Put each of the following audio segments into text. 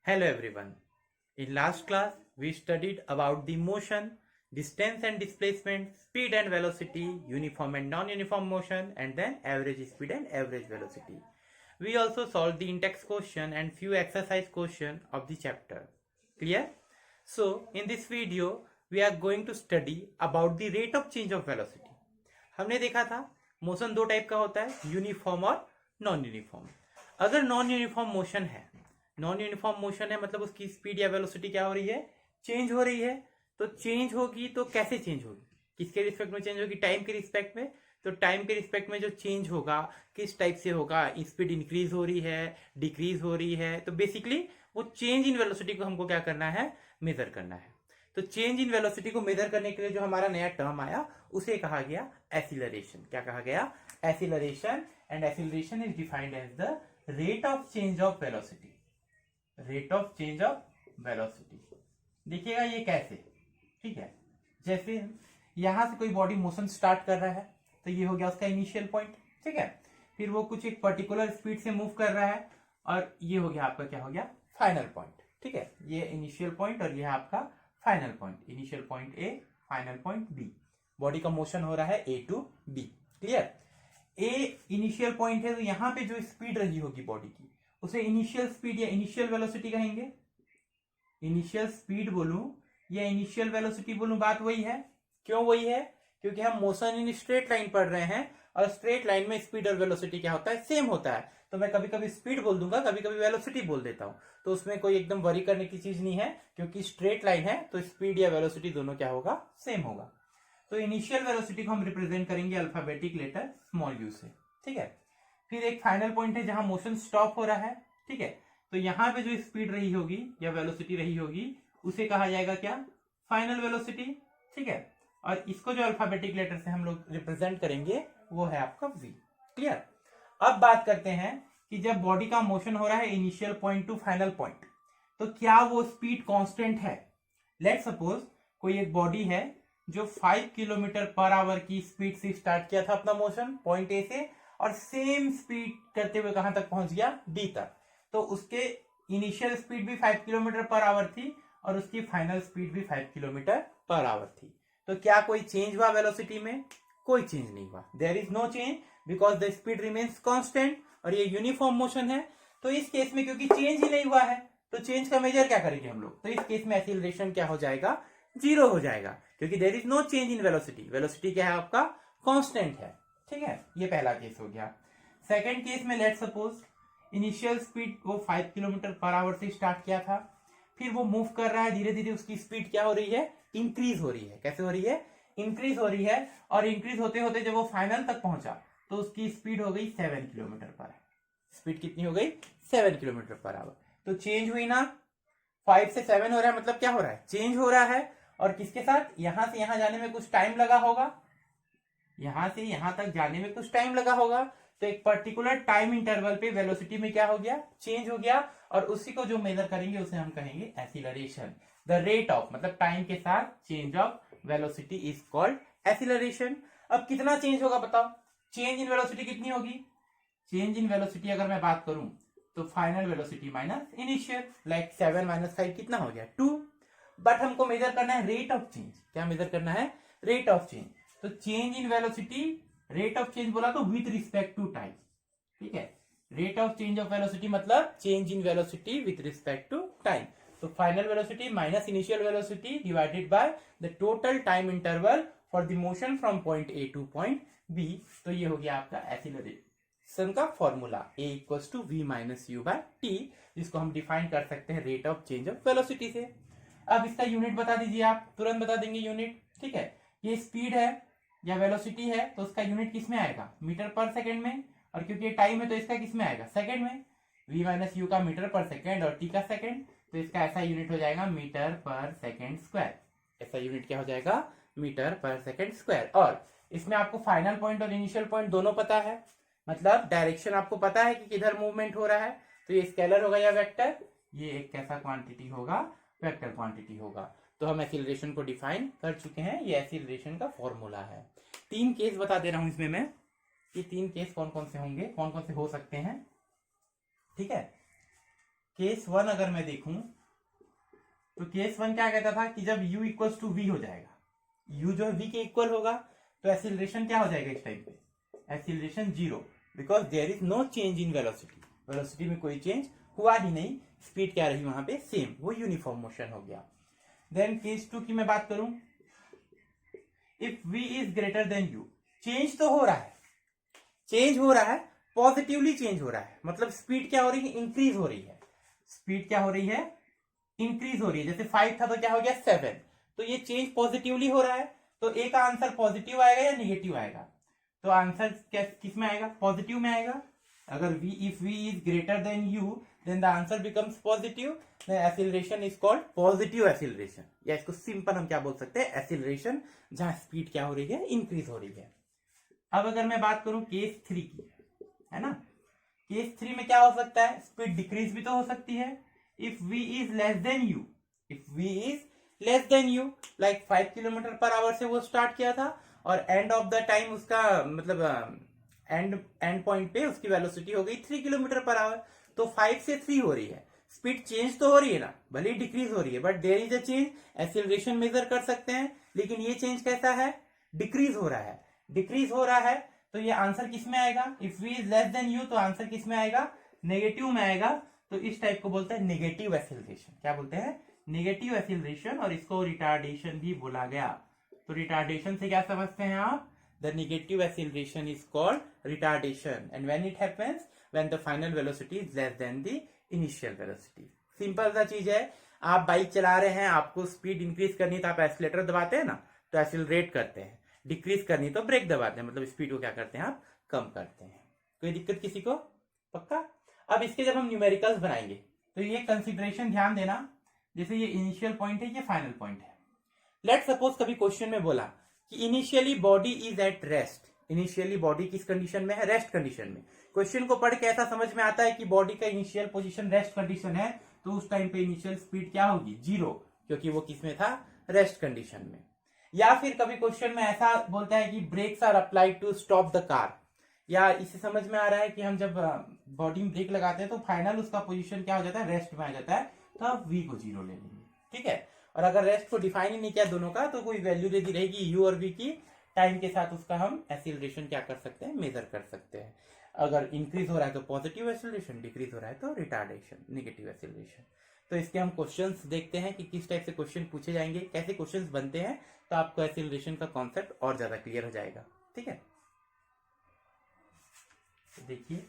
Hello everyone. In last class, we studied about the motion, distance and displacement, speed and velocity, uniform and non-uniform motion, and then average speed and average velocity. We also solved the in-text question and few exercise question of the chapter. Clear? So, in this video, we are going to study about the rate of change of velocity. हमने देखा था motion दो type का होता है, uniform और non uniform. अगर non uniform motion है, नॉन यूनिफॉर्म मोशन है मतलब उसकी स्पीड या वेलोसिटी क्या हो रही है, चेंज हो रही है. तो चेंज होगी तो कैसे चेंज होगी, किसके रिस्पेक्ट में चेंज होगी, टाइम के रिस्पेक्ट में. तो टाइम के रिस्पेक्ट में जो चेंज होगा किस टाइप से होगा, स्पीड इंक्रीज हो रही है, डिक्रीज हो रही है. तो बेसिकली वो चेंज इन वेलोसिटी को हमको क्या करना है, मेजर करना है. तो चेंज इन वेलोसिटी को मेजर करने के लिए जो हमारा नया टर्म आया उसे कहा गया एक्सीलरेशन. क्या कहा गया, acceleration. And acceleration is defined as the rate of change of velocity. Rate of change of velocity देखिएगा ये कैसे, ठीक है. जैसे यहां से कोई बॉडी मोशन स्टार्ट कर रहा है तो ये हो गया उसका इनिशियल पॉइंट, ठीक है. फिर वो कुछ एक पर्टिकुलर स्पीड से मूव कर रहा है और ये हो गया आपका क्या हो गया, फाइनल पॉइंट, ठीक है. ये इनिशियल पॉइंट और ये आपका final point. Initial point A, final point B. Body का मोशन हो रहा है A to B. Clear. A initial point है तो यहां पे जो स्पीड रही होगी बॉडी की उसे इनिशियल स्पीड या इनिशियल वेलोसिटी कहेंगे. इनिशियल स्पीड बोलूं या इनिशियल वेलोसिटी बोलूं, बात वही है. क्यों वही है, क्योंकि हम मोशन इन स्ट्रेट लाइन पढ़ रहे हैं और स्ट्रेट लाइन में स्पीड और वेलोसिटी क्या होता है, सेम होता है. तो मैं कभी कभी स्पीड बोल दूंगा, कभी कभी वेलोसिटी बोल देता हूं. तो उसमें कोई एकदम वरी करने की चीज नहीं है, क्योंकि स्ट्रेट लाइन है तो स्पीड या वेलोसिटी दोनों क्या होगा, सेम होगा. तो इनिशियल वेलोसिटी को हम रिप्रेजेंट करेंगे अल्फाबेटिक लेटर स्मॉल यू से, ठीक है. फिर एक फाइनल पॉइंट है जहां मोशन स्टॉप हो रहा है, ठीक है. तो यहां पे जो स्पीड रही होगी या वेलोसिटी रही होगी उसे कहा जाएगा क्या, फाइनल वेलोसिटी, ठीक है. और इसको जो अल्फाबेटिक लेटर से हम लोग रिप्रेजेंट करेंगे वो है आपका v. क्लियर. अब बात करते हैं कि जब बॉडी का मोशन हो रहा है initial point two final point तो क्या वो स्पीड कांस्टेंट है. लेट सपोज कोई एक बॉडी है जो 5 किलोमीटर पर आवर की स्पीड से स्टार्ट किया था अपना मोशन पॉइंट ए से और सेम स्पीड करते हुए कहां तक पहुंच गया, डी तक. तो उसके इनिशियल स्पीड भी 5 किलोमीटर पर आवर थी और उसकी फाइनल स्पीड भी 5 किलोमीटर पर आवर थी. तो क्या कोई चेंज हुआ वेलोसिटी में, कोई चेंज नहीं हुआ. There is no change because the speed remains constant और ये यूनिफॉर्म मोशन है. तो इस केस में क्योंकि चेंज ही नहीं हुआ है तो चेंज का मेजर क्या करेंगे हम लोग, तो इस केस में एक्सीलरेशन क्या हो जाएगा, जीरो हो जाएगा, क्योंकि there is no change in velocity. Velocity क्या है आपका, कांस्टेंट है, ठीक है. ये पहला केस हो गया. सेकंड केस में लेट सपोज इनिशियल स्पीड वो 5 किलोमीटर पर आवर से स्टार्ट किया था, फिर वो मूव कर रहा है, धीरे धीरे उसकी स्पीड क्या हो रही है, इंक्रीज हो रही है. कैसे हो रही है, इंक्रीज हो रही है. और इंक्रीज होते होते जब वो फाइनल तक पहुंचा तो उसकी स्पीड हो गई 7 किलोमीटर पर. स्पीड कितनी हो गई, 7 किलोमीटर पर आवर. तो चेंज हुई ना, 5 से 7 हो रहा है मतलब क्या हो रहा है, चेंज हो रहा है. और किसके साथ, यहां से यहां जाने में कुछ टाइम लगा होगा, यहां से यहां तक जाने में कुछ टाइम लगा होगा. तो एक पर्टिकुलर टाइम इंटरवल पे वेलोसिटी में क्या हो गया, चेंज हो गया. और उसी को जो मेजर करेंगे उसे हम कहेंगे एक्सीलरेशन. द रेट ऑफ मतलब टाइम के साथ change of velocity is called acceleration. अब कितना चेंज होगा बताओ, चेंज इन वेलोसिटी कितनी होगी. चेंज इन वेलोसिटी अगर मैं बात करूं तो final velocity minus initial, like 7 minus 5 कितना हो गया, 2. बट हमको मेजर करना है रेट ऑफ चेंज. क्या मेजर करना है, रेट ऑफ चेंज. तो change in velocity, rate of change बोला तो विथ रिस्पेक्ट टू टाइम, ठीक है. Rate of change of velocity मतलब change in velocity with respect to time. तो final velocity minus initial velocity divided by the total time interval for the motion from point A to point B. तो ये हो गया आपका acceleration का formula, a equals to v minus U by T, जिसको हम define कर सकते हैं rate of change of velocity से. अब इसका यूनिट बता दीजिए, आप तुरंत बता देंगे यूनिट, ठीक है. ये स्पीड है या वेलोसिटी है तो उसका यूनिट किस में आएगा, मीटर पर सेकंड में. और क्योंकि ये टाइम है तो इसका किस में आएगा, सेकंड में. v माइनस यू का मीटर पर सेकंड और t का सेकंड, तो इसका ऐसा यूनिट हो जाएगा मीटर पर सेकंड स्क्वायर. ऐसा यूनिट क्या हो जाएगा, मीटर पर सेकंड स्क्वायर. और इसमें आपको फाइनल पॉइंट और इनिशियल पॉइंट दोनों पता है, मतलब डायरेक्शन आपको पता है कि किधर मूवमेंट हो रहा है. तो ये स्केलर होगा या वेक्टर, ये एक कैसा क्वांटिटी होगा, वेक्टर क्वांटिटी होगा. तो हम एक्सीलरेशन को डिफाइन कर चुके हैं, ये एक्सीलरेशन का फॉर्मूला है. 3 केस बता दे रहा हूं इसमें मैं, ये 3 केस कौन कौन से होंगे, कौन कौन से हो सकते हैं, ठीक है. केस 1 अगर मैं देखूं तो केस 1 क्या कहता था कि जब u इक्वल्स टू v हो जाएगा, u जो है v के इक्वल होगा, तो एक्सीलरेशन क्या हो जाएगा इस टाइम पे, acceleration 0, because there is no change in velocity, velocity में कोई चेंज हुआ ही नहीं, स्पीड क्या रही वहां पे सेम, वो यूनिफॉर्म मोशन हो गया। देन केस 2 की मैं बात करूं, if v is greater than u, change तो हो रहा है, चेंज हो रहा है, पॉजिटिवली चेंज हो रहा है, मतलब स्पीड क्या हो रही है, इंक्रीज हो रही है, स्पीड क्या हो रही है, इंक्रीज हो रही है, जैसे 5 था तो क्या हो गया 7, तो ये चेंज पॉजिटिवली हो रहा है, तो ए का आंसर पॉजिटिव आएगा या निगेटिव आएगा, तो आंसर किस में आएगा, पॉजिटिव में आएगा। अगर v, if v is greater than u, then the answer becomes positive, the acceleration is called positive acceleration, या इसको सिंपल हम क्या बोल सकते हैं, एक्सीलरेशन, जहां स्पीड क्या हो रही है, इंक्रीज हो रही है। अब अगर मैं बात करूं केस 3 की, है ना, केस 3 में क्या हो सकता है, स्पीड डिक्रीज भी तो हो सकती है, if v is less than u, if v is less than u, like 5 kilometre per our से वो स्टार्ट किया था, और एंड ऑफ द टाइम उसका मतलब एंड पॉइंट पे उसकी वेलोसिटी हो गई 3 किलोमीटर पर आवर, तो 5 से 3 हो रही है, स्पीड चेंज तो हो रही है ना, भले ही डिक्रीज हो रही है, but there is a change, acceleration measure कर सकते हैं, लेकिन ये चेंज कैसा है, डिक्रीज हो रहा है, डिक्रीज हो रहा है, तो ये आंसर किस में आएगा, if v is less than u, तो आंसर किस में आएगा, नेगेटिव में आएगा, तो इस टाइप को बोलते हैं नेगेटिव एक्सीलरेशन, क्या बोलते हैं, नेगेटिव एक्सीलरेशन, और इसको रिटार्डेशन भी बोला गया। तो रिटार्डेशन से क्या समझते हैं आप, the negative acceleration is called retardation, and when it happens when the final velocity is less than the initial velocity। Simple सा चीज है, आप बाइक चला रहे हैं, आपको स्पीड इंक्रीज करनी तो आप एक्सीलरेटर दबाते हैं ना, तो एक्सीलरेट करते हैं, डिक्रीज करनी तो ब्रेक दबाते हैं, मतलब स्पीड को क्या करते हैं आप, कम करते हैं। कोई दिक्कत किसी को, पक्का। अब इसके जब हम न्यूमेरिकल्स बनाएंगे तो ये कंसिडरेशन ध्यान देना, जैसे ये इनिशियल पॉइंट है, ये फाइनल पॉइंट है। लेट सपोज कभी क्वेश्चन में बोला कि initially body is at rest, initially body किस कंडीशन में है, रेस्ट कंडीशन में। क्वेश्चन को पढ़ के ऐसा समझ में आता है कि बॉडी का इनिशियल पोजीशन रेस्ट कंडीशन है, तो उस टाइम पे इनिशियल स्पीड क्या होगी, 0, क्योंकि वो किस में था, रेस्ट कंडीशन में। या फिर कभी क्वेश्चन में ऐसा बोलता है कि brakes are applied to stop the car, या इससे समझ में आ रहा है कि हम जब बॉडी में ब्रेक लगाते हैं तो फाइनल उसका पोजीशन क्या हो जाता है, रेस्ट में आ जाता है, तो आप v को 0 ले लेंगे, ठीक है। और अगर रेस्ट को डिफाइन ही नहीं किया दोनों का, तो कोई वैल्यू दे दी रहेगी u और v की, टाइम के साथ उसका हम एक्सीलरेशन क्या कर सकते हैं, मेजर कर सकते हैं। अगर इंक्रीज हो रहा है तो पॉजिटिव एक्सीलरेशन, डिक्रीज हो रहा है तो रिटार्डेशन, नेगेटिव एक्सीलरेशन। तो इसके हम क्वेश्चंस देखते हैं कि किस टाइप से क्वेश्चन पूछे जाएंगे, कैसे क्वेश्चंस बनते हैं, तो आपको एक्सीलरेशन का कॉन्सेप्ट और ज्यादा क्लियर हो जाएगा, ठीक है। तो देखिए,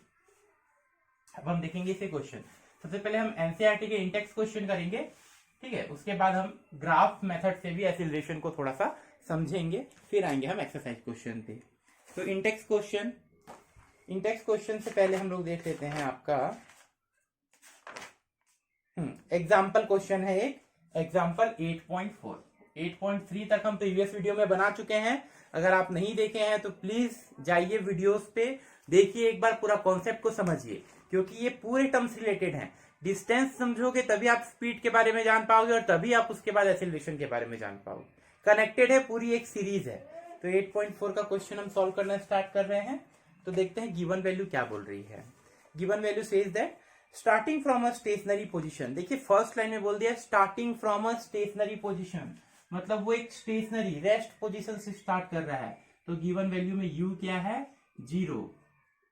अब हम देखेंगे इसे क्वेश्चन। सबसे पहले हम एनसीईआरटी के इंटेक्स क्वेश्चन करेंगे, ठीक है, उसके बाद हम ग्राफ मेथड से भी एक्सीलरेशन को थोड़ा सा समझेंगे, फिर आएंगे हम एक्सरसाइज क्वेश्चन पे। तो इंटेक्स क्वेश्चन, इंटेक्स क्वेश्चन से पहले हम लोग देख लेते हैं आपका एग्जाम्पल क्वेश्चन है एक, एग्जाम्पल 8.4, 8.3 तक हम प्रीवियस वीडियो में बना चुके हैं। अगर आप नहीं देखे हैं तो प्लीज जाइए वीडियोस पे, देखिए एक बार, पूरा कॉन्सेप्ट को समझिए, क्योंकि ये पूरे टर्म्स रिलेटेड हैं। डिस्टेंस समझोगे तभी आप स्पीड के बारे में जान पाओगे, और तभी आप उसके बाद एक्सीलरेशन के बारे में जान पाओगे, कनेक्टेड है, पूरी एक सीरीज है। तो 8.4 का क्वेश्चन हम सॉल्व करना स्टार्ट कर रहे हैं। तो देखते हैं गिवन वैल्यू क्या बोल रही है। Given value says that starting from a stationary position, देखिए फर्स्ट लाइन में बोल दिया starting from a stationary position, मतलब वो एक स्टेशनरी रेस्ट पोजीशन से स्टार्ट कर रहा है। तो गिवन वैल्यू में u क्या है, 0,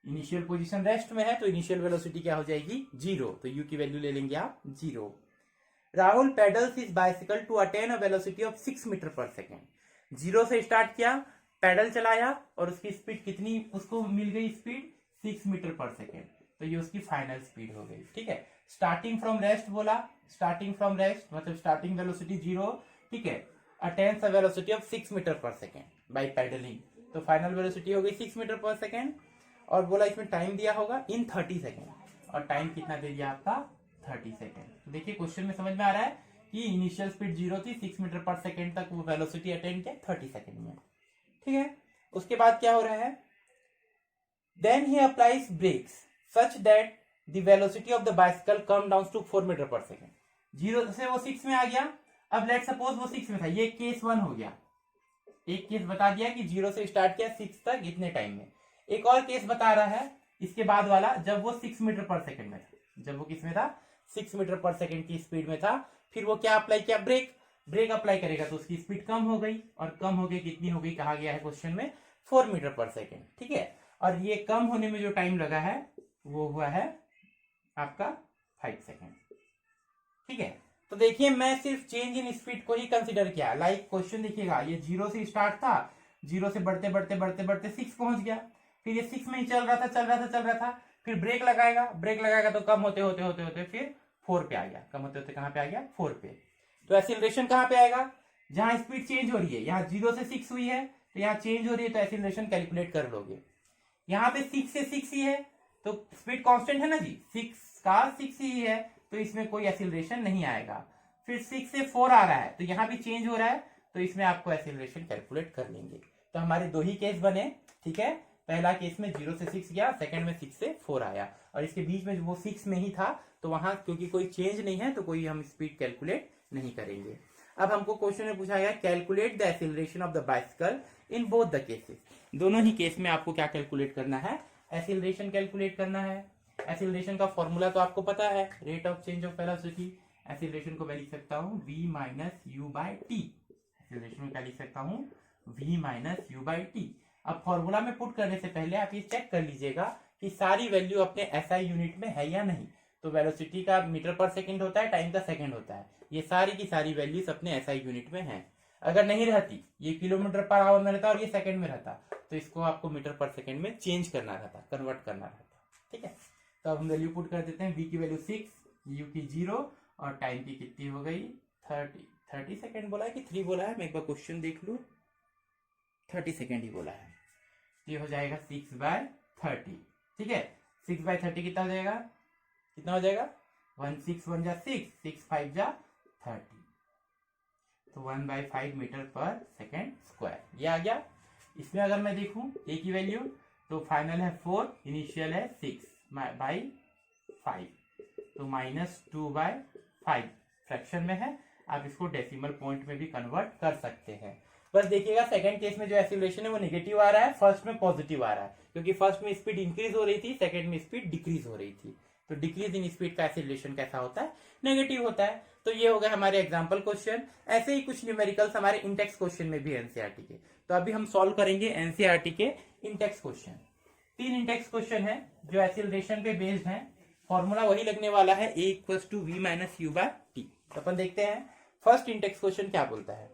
इनिशियल पोजीशन रेस्ट में है, तो इनिशियल वेलोसिटी क्या हो जाएगी, 0, तो u की वैल्यू ले लेंगे आप 0। Rahul pedals is bicycle to attain a velocity of 6 metre per second, 0 से स्टार्ट किया, पैडल चलाया, और उसकी स्पीड कितनी उसको मिल गई, स्पीड 6 मीटर पर सेकेंड, तो ये उसकी फाइनल स्पीड हो गई, ठीक है। स्टार्टिंग फ्रॉम रेस्ट बोला, स्टार्टिंग फ्रॉम रेस्ट मतलब स्टार्टिंग वेलोसिटी 0, ठीक है, attains a velocity of 6 metre per second by pedalling, तो फाइनल वेलोसिटी हो गई 6 मीटर पर सेकेंड। और बोला इसमें टाइम दिया होगा इन 30 सेकेंड, और टाइम कितना दे दिया आपका 30 सेकेंड। तो देखिए क्वेश्चन में समझ में आ रहा है कि इनिशियल स्पीड 0 थी, 6 मीटर पर सेकेंड तक वो वेलोसिटी अटेन किया 30 सेकेंड में, ठीक है। उसके बाद क्या हो रहा है, then he applies brakes such that the velocity of the bicycle come down to 4 metre per second, 0 से वो 6 में आ गया। अब लेट सपोज वो 6 में था, ये केस 1 हो गया, एक केस बता दिया कि 0 से स्टार्ट किया 6 तक इतने टाइम में। एक और केस बता रहा है इसके बाद वाला, जब वो 6 मीटर पर सेकेंड में था, जब वो किस में था 6 मीटर पर सेकेंड की स्पीड में था, फिर वो क्या अप्लाई किया, ब्रेक अप्लाई करेगा तो उसकी स्पीड कम हो गई, और कम हो गई कितनी हो गई, कहा गया है क्वेश्चन में 4 मीटर पर सेकेंड। ठीक है, और ये कम होने में जो टाइम लगा है वो हुआ है आपका 5 सेकेंड। ठीक है, तो देखिए मैं सिर्फ चेंज इन स्पीड को ही कंसिडर किया। लाइक क्वेश्चन देखिएगा, ये 0 से स्टार्ट था, 0 से बढ़ते बढ़ते बढ़ते बढ़ते 6 पहुंच गया, फिर ये 6 में ही चल रहा था, फिर ब्रेक लगाएगा तो कम होते होते होते होते फिर 4 पे आ गया, कम होते होते कहां पे आ गया, 4 पे। तो एक्सीलरेशन कहां पे आएगा, जहां स्पीड चेंज हो रही है, यहाँ 0 से 6 हुई है तो यहाँ चेंज हो रही है, तो एक्सीलरेशन कैलकुलेट कर लोगे। यहाँ पे 6 से 6 ही है तो स्पीड कांस्टेंट है ना जी, 6 का 6 ही है तो इसमें कोई एक्सीलरेशन नहीं आएगा। फिर 6 से 4 आ रहा है तो यहाँ भी चेंज हो रहा है, तो इसमें आपको एक्सीलरेशन कैलकुलेट कर लेंगे। तो हमारे दो ही केस बने। ठीक है, पहला केस में 0 से 6 गया, सेकंड में 6 से 4 आया, और इसके बीच में वो 6 में ही था तो वहां क्योंकि कोई चेंज नहीं है तो कोई हम स्पीड कैलकुलेट नहीं करेंगे। अब हमको क्वेश्चन में पूछा गया calculate the acceleration of the bicycle in both the cases. दोनों ही केस में आपको क्या कैलकुलेट करना है, एक्सीलरेशन कैलकुलेट करना है। एक्सीलरेशन का फॉर्मूला तो आपको पता है, rate of change of velocity. Acceleration को मैं लिख सकता हूँ v minus you by T. Acceleration में क्या लिख सकता हूँ, v minus you by T. अब फॉर्मूला में पुट करने से पहले आप ये चेक कर लीजिएगा कि सारी वैल्यू अपने एसआई यूनिट में है या नहीं। तो वेलोसिटी का मीटर पर सेकंड होता है, टाइम का सेकंड होता है, ये सारी की सारी वैल्यूज अपने एसआई यूनिट में है। अगर नहीं रहती, ये किलोमीटर पर आवर में रहता और ये सेकंड में रहता, तो इसको आपको मीटर पर सेकंड में चेंज करना रहता, कन्वर्ट करना रहता। ठीक है, तो अब हम वैल्यू पुट कर देते हैं। v की वैल्यू 6, u की 0 और टाइम की कितनी हो गई 30 सेकंड बोला है कि 3 बोला है, मैं एक बार क्वेश्चन देख लू, 30 सेकंड ही बोला है। ये हो जाएगा 6/30। ठीक है, 6/30 कितना हो जाएगा, कितना हो जाएगा 1 6 1 जा 6, 6 5 जा 30, तो 1/5 मीटर पर सेकेंड स्क्वायर ये आ गया। इसमें अगर मैं देखूं a की वैल्यू तो फाइनल है 4, इनिशियल है 6/5, तो -2/5 फ्रैक्शन में है। आप इसको डेसिमल पॉइंट में भी कन्वर्ट कर सकते हैं। बस देखिएगा सेकंड केस में जो एक्सीलरेशन है वो नेगेटिव आ रहा है, फर्स्ट में पॉजिटिव आ रहा है, क्योंकि फर्स्ट में स्पीड इंक्रीज हो रही थी, सेकंड में स्पीड डिक्रीज हो रही थी। तो डिक्रीज इन स्पीड का एक्सीलरेशन कैसा होता है, नेगेटिव होता है। तो ये हो गए हमारे एग्जांपल क्वेश्चन। ऐसे ही कुछ न्यूमेरिकल्स हमारे इंटेक्स क्वेश्चन में भी एनसीईआरटी के। तो अभी हम सॉल्व करेंगे एनसीईआरटी के इंटेक्स क्वेश्चन। 3 इंटेक्स क्वेश्चन है जो एक्सीलरेशन पे बेस्ड है। फॉर्मूला वही लगने वाला है, a = v - u / t। तो अपन देखते हैं फर्स्ट इंटेक्स क्वेश्चन क्या बोलता है।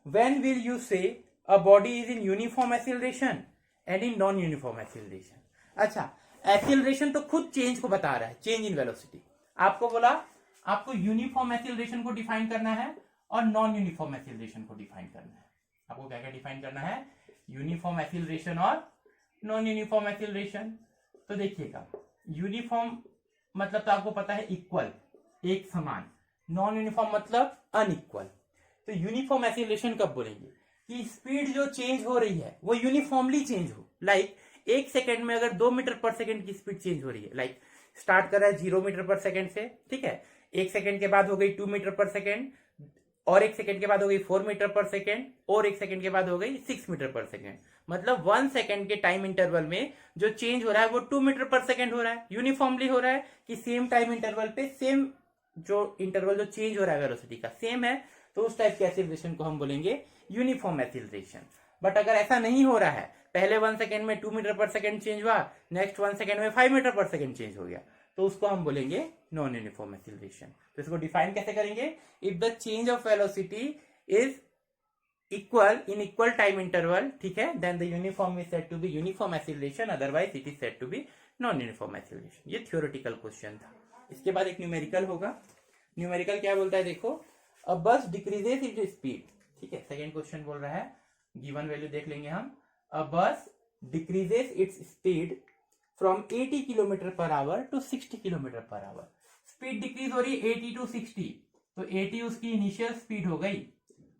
When will you say a body is in uniform acceleration and in non-uniform acceleration? अच्छा, एक्सीलरेशन तो खुद चेंज को बता रहा है, चेंज इन वेलोसिटी। आपको बोला आपको यूनिफॉर्म एक्सीलरेशन को डिफाइन करना है और नॉन यूनिफॉर्म एक्सीलरेशन को डिफाइन करना है। आपको क्या क्या डिफाइन करना है, यूनिफॉर्म एक्सीलरेशन और नॉन यूनिफॉर्म एक्सीलरेशन। तो देखिएगा, यूनिफॉर्म मतलब तो आपको पता है इक्वल, एक समान। नॉन यूनिफॉर्म मतलब अनइक्वल। तो यूनिफॉर्म एक्सीलरेशन कब बोलेंगे कि स्पीड जो चेंज हो रही है वो यूनिफॉर्मली चेंज हो। लाइक 1 सेकेंड में अगर 2 मीटर पर सेकेंड की स्पीड चेंज हो रही है, लाइक स्टार्ट कर रहा है 0 मीटर पर सेकेंड से, ठीक है, 1 सेकेंड के बाद हो गई 2 मीटर पर सेकेंड, और 1 सेकेंड के बाद हो गई 4 मीटर पर सेकेंड, और 1 सेकेंड के बाद हो गई 6 मीटर पर सेकेंड। मतलब 1 सेकेंड के टाइम इंटरवल में जो चेंज हो रहा है वो 2 मीटर पर सेकेंड हो रहा है। यूनिफॉर्मली हो रहा है कि सेम टाइम इंटरवल पे सेम जो इंटरवल जो चेंज हो रहा है वेलोसिटी का सेम है, तो उस टाइप के एक्सीलरेशन को हम बोलेंगे यूनिफॉर्म एक्सीलरेशन। बट अगर ऐसा नहीं हो रहा है, पहले 1 सेकेंड में 2 मीटर पर सेकेंड चेंज हुआ, नेक्स्ट 1 सेकेंड में 5 मीटर पर सेकेंड चेंज हो गया, तो उसको हम बोलेंगे नॉन यूनिफॉर्म एक्सीलरेशन। तो इसको डिफाइन कैसे करेंगे, if the change of velocity is equal in equal time interval, ठीक है, then the uniform is said to be uniform acceleration, otherwise it is said to be non uniform acceleration. ये theoretical question था। इसके बाद एक numerical होगा। Numerical क्या बोलता है, देखो, अ बस डिक्रीजेस इट्स स्पीड, ठीक है, सेकेंड क्वेश्चन बोल रहा है, गिवन वैल्यू देख लेंगे हम। A bus decreases its speed from 80 kilometre per hour to 60 kilometre per hour. Speed decrease हो रही है 80 टू 60, तो 80 उसकी इनिशियल स्पीड हो गई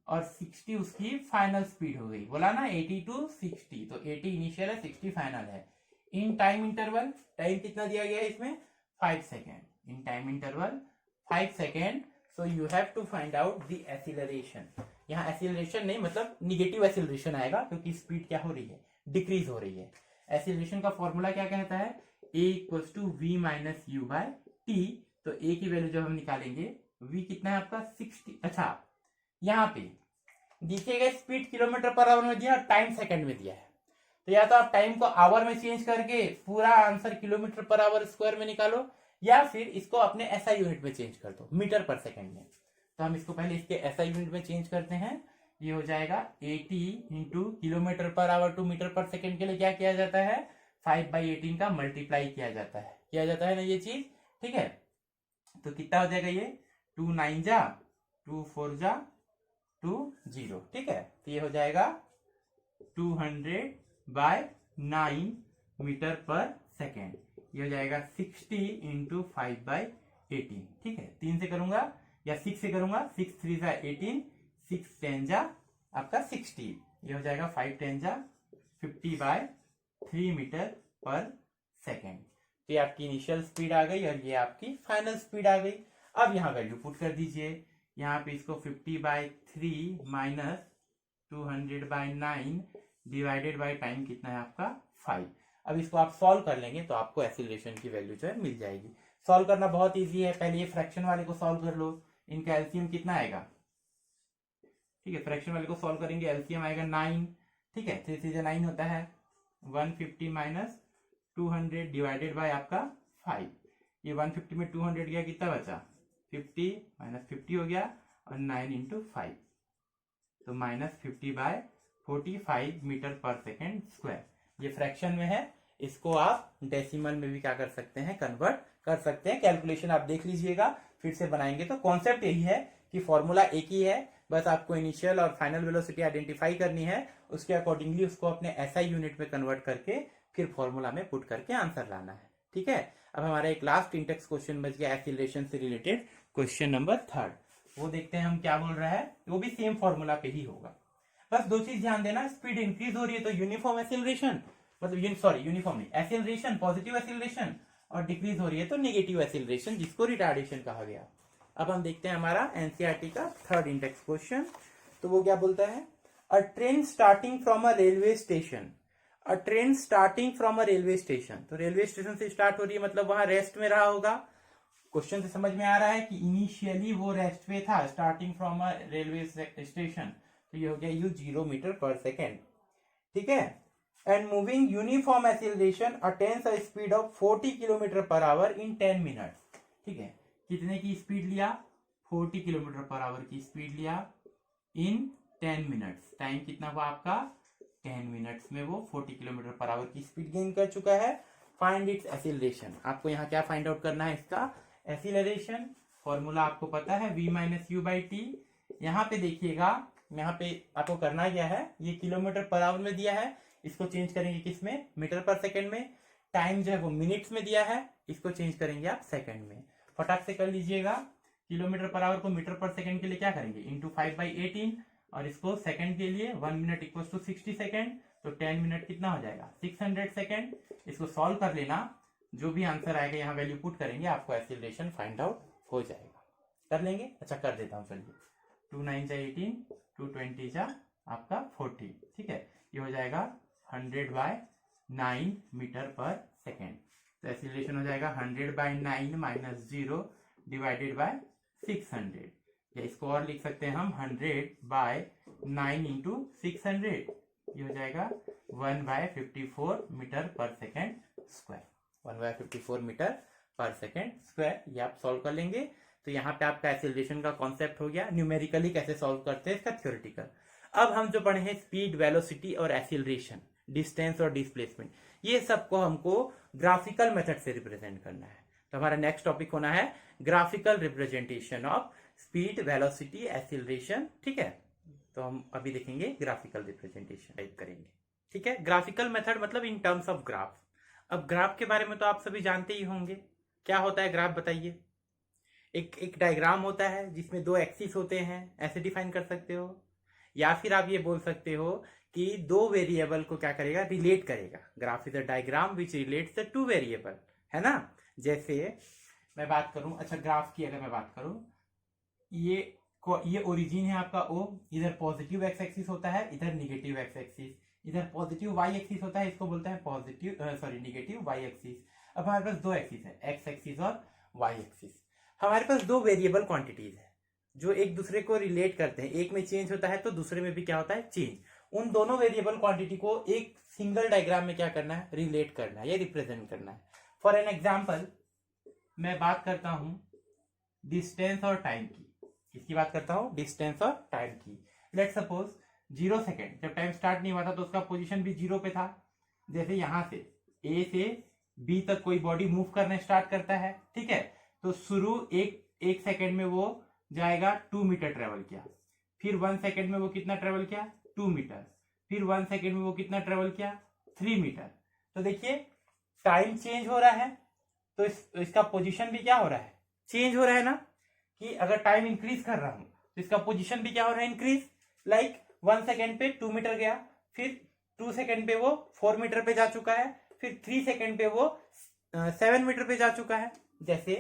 और 60 उसकी फाइनल स्पीड हो गई। बोला ना 80 टू 60, तो 80 इनिशियल है, 60 फाइनल है। इन टाइम इंटरवल, टाइम कितना दिया गया है इसमें, 5 second. In time interval 5 second, so you have to find out the acceleration. यहाँ एक्सीलरेशन नहीं मतलब निगेटिव एक्सीलरेशन आएगा, क्योंकि स्पीड क्या हो रही है, डिक्रीज हो रही है। एक्सीलरेशन का फॉर्मूला क्या कहता है, a = v - u / t, तो ए की वैल्यू जब हम निकालेंगे, वी कितना है आपका 60। अच्छा यहाँ पे देखिएगा स्पीड किलोमीटर पर आवर में दिया और टाइम सेकंड में दिया है, तो या तो आप टाइम को आवर में चेंज करके पूरा answer kilometre per our square में निकालो, या फिर इसको अपने एसआई यूनिट में चेंज कर दो, मीटर पर सेकंड में। तो हम इसको पहले इसके एसआई यूनिट में चेंज करते हैं। ये हो जाएगा 80 into kilometre per hour to metre per second के लिए क्या किया जाता है, 5/18 का मल्टीप्लाई किया जाता है ना ये चीज, ठीक है। तो कितना हो जाएगा ये 2 9 जा 2 4 जा 2 0, ठीक है। तो ये हो जाएगा 200/9 मीटर पर सेकेंड। ये हो जाएगा 60 इंटू 5/18, ठीक है। 3 से करूंगा या 6 से करूंगा, 6 3 जा 18, 6 10 जा आपका 60, ये हो जाएगा 5 10 जा 50/3 मीटर पर सेकेंड। तो ये आपकी इनिशियल स्पीड आ गई और ये आपकी फाइनल स्पीड आ गई। अब यहाँ वैल्यू पुट कर दीजिए, यहाँ पे इसको 50/3 माइनस 200/9 डिवाइडेड बाय टाइम कितना है आपका 5। अब इसको आप सॉल्व कर लेंगे तो आपको एक्सीलरेशन की वैल्यू जो है मिल जाएगी। सॉल्व करना बहुत इजी है, पहले ये फ्रैक्शन वाले को सॉल्व कर लो। इनका एलसीएम कितना आएगा, ठीक है। फ्रैक्शन वाले को सॉल्व करेंगे, एलसीएम आएगा 9, ठीक है। 3 3 9 होता है, 150 माइनस 200 डिवाइडेड बाय आपका 5। ये 150 में 200 गया, कितना बचा 50 माइनस 50 हो गया और 9 इंटू 5, तो minus 50/45 metre per second square. ये फ्रैक्शन में है, इसको आप डेसिमल में भी क्या कर सकते हैं, कन्वर्ट कर सकते हैं। कैलकुलेशन आप देख लीजिएगा, फिर से बनाएंगे। तो कॉन्सेप्ट यही है कि फॉर्मूला एक ही है, बस आपको इनिशियल और फाइनल वेलोसिटी आइडेंटिफाई करनी है, उसके अकॉर्डिंगली उसको अपने एसआई यूनिट में कन्वर्ट करके फिर फॉर्मूला में पुट करके आंसर लाना है, ठीक है। अब हमारा एक लास्ट इंटेक्स क्वेश्चन बच गया एक्सीलरेशन से रिलेटेड, क्वेश्चन नंबर 3, वो देखते हैं हम क्या बोल रहा है। वो भी सेम फॉर्मूला पे ही होगा। बस दो चीज ध्यान देना, स्पीड इंक्रीज हो रही है तो यूनिफॉर्म एक्सीलरेशन, मतलब सॉरी यूनिफॉर्म नहीं, एक्सीलरेशन पॉजिटिव एक्सीलरेशन, और डिक्रीज हो रही है तो नेगेटिव एक्सीलरेशन, जिसको रिटार्डेशन कहा गया। अब हम देखते हैं हमारा एनसीईआरटी का 3rd इंडेक्स क्वेश्चन। तो वो क्या बोलता है, अ train starting from a railway station, a train starting from a railway station. तो रेलवे स्टेशन से स्टार्ट हो रही है, मतलब वहां रेस्ट में रहा होगा। क्वेश्चन से समझ में आ रहा है कि इनिशियली वो रेस्ट पे था, starting from a railway station. तो ये हो गया u 0 मीटर पर सेकेंड, ठीक है। And moving uniform acceleration attains a speed of 40 kilometre per our in 10 minutes, ठीक है। कितने की स्पीड लिया, 40 किलोमीटर पर आवर की स्पीड लिया इन 10 मिनट्स। टाइम कितना हुआ आपका 10 मिनट्स में वो 40 किलोमीटर पर आवर की स्पीड गेन कर चुका है। Find its acceleration. आपको यहाँ क्या फाइंड आउट करना है, इसका एक्सीलरेशन। फॉर्मूला आपको पता है v minus you by T. यहाँ पे देखिएगा, यहाँ पे आपको करना क्या है, ये किलोमीटर पर आवर में दिया है, इसको चेंज करेंगे किसमें, मीटर पर सेकंड में। टाइम जो है वो मिनट्स में दिया है, इसको चेंज करेंगे आप सेकंड में। फटाक से कर लीजिएगा। किलोमीटर पर आवर को मीटर पर सेकंड के लिए क्या करेंगे, इंटू 5/18, और इसको सेकंड के लिए 1 मिनट इक्वल टू 60 सेकंड, तो 10 मिनट कितना हो जाएगा 600 सेकंड। इसको सॉल्व कर लेना, जो भी आंसर आएगा यहाँ वैल्यू पुट करेंगे, आपको एक्सीलरेशन फाइंड आउट हो जाएगा। कर लेंगे, अच्छा कर देता हूँ, चलिए। 2 9 जा 18, 2 20 जा आपका 40, ठीक है। ये हो जाएगा 100/9 मीटर पर सेकेंड। तो एक्सीलरेशन हो जाएगा 100/9 माइनस 0 डिवाइडेड बाय 600, या इसको और लिख सकते हैं हम 100/9 इंटू 600, ये हो जाएगा 1/54 metre per second square, 1/54 metre per second square. ये आप सॉल्व कर लेंगे। तो यहाँ पे आपका एक्सीलरेशन का कॉन्सेप्ट हो गया, न्यूमेरिकली कैसे सॉल्व करते हैं इसका थ्योरेटिकल। अब हम जो पढ़े हैं स्पीड, वेलोसिटी और एक्सीलरेशन, डिस्टेंस और डिस्प्लेसमेंट, ये सबको हमको ग्राफिकल मेथड से रिप्रेजेंट करना है। तो हमारा नेक्स्ट टॉपिक होना है graphical representation of speed, velocity, acceleration, ठीक है। तो हम अभी देखेंगे ग्राफिकल रिप्रेजेंटेशन टाइप करेंगे, ठीक है। ग्राफिकल मेथड मतलब इन टर्म्स ऑफ ग्राफ। अब ग्राफ के बारे में तो आप सभी जानते ही होंगे, क्या होता है ग्राफ बताइए। एक डायग्राम होता है जिसमें 2 एक्सिस होते हैं, ऐसे डिफाइन कर सकते हो, या फिर आप ये बोल सकते हो कि 2 वेरिएबल को क्या करेगा, रिलेट करेगा। Graph is a diagram which relates the 2 variable, है ना। जैसे मैं बात करूं, अच्छा ग्राफ की अगर मैं बात करूं, ये ओरिजिन है आपका O, इधर पॉजिटिव एक्स एक्सिस होता है, इधर निगेटिव एक्स एक्सिस, इधर पॉजिटिव वाई एक्सिस होता है, इसको बोलते हैं पॉजिटिव निगेटिव वाई एक्सिस। अब हमारे पास 2 एक्सिस है, एक्स एक्सिस और वाई एक्सिस। हमारे पास दो वेरिएबल क्वांटिटीज है जो एक दूसरे को रिलेट करते हैं, एक में चेंज होता है तो दूसरे में भी क्या होता है, चेंज। उन दोनों वेरिएबल क्वांटिटी को एक सिंगल डायग्राम में क्या करना है, रिलेट करना है या रिप्रेजेंट करना है। फॉर एन एग्जाम्पल मैं बात करता हूं डिस्टेंस और टाइम की। किसकी बात करता हूं, डिस्टेंस और टाइम की। लेट सपोज 0 सेकेंड, जब टाइम स्टार्ट नहीं हुआ था तो उसका पोजीशन भी 0 पे था। जैसे यहां से ए से बी तक कोई बॉडी मूव करना स्टार्ट करता है, ठीक है, तो शुरू एक सेकेंड में वो जाएगा 2 मीटर ट्रेवल किया, फिर 1 सेकेंड में वो कितना ट्रेवल किया, 2 मीटर, फिर 1 सेकेंड में वो कितना ट्रेवल किया, 3 मीटर। तो देखिए टाइम चेंज हो रहा है तो इसका पोजीशन भी क्या हो रहा है, चेंज हो रहा है ना, कि अगर टाइम इंक्रीज कर रहा हूं तो इसका पोजीशन भी क्या हो रहा है, इंक्रीज। लाइक 1 सेकेंड पे 2 मीटर गया, फिर 2 सेकेंड पे वो 4 मीटर पे जा चुका है, फिर 3 सेकेंड पे वो 7 मीटर पे जा चुका है। जैसे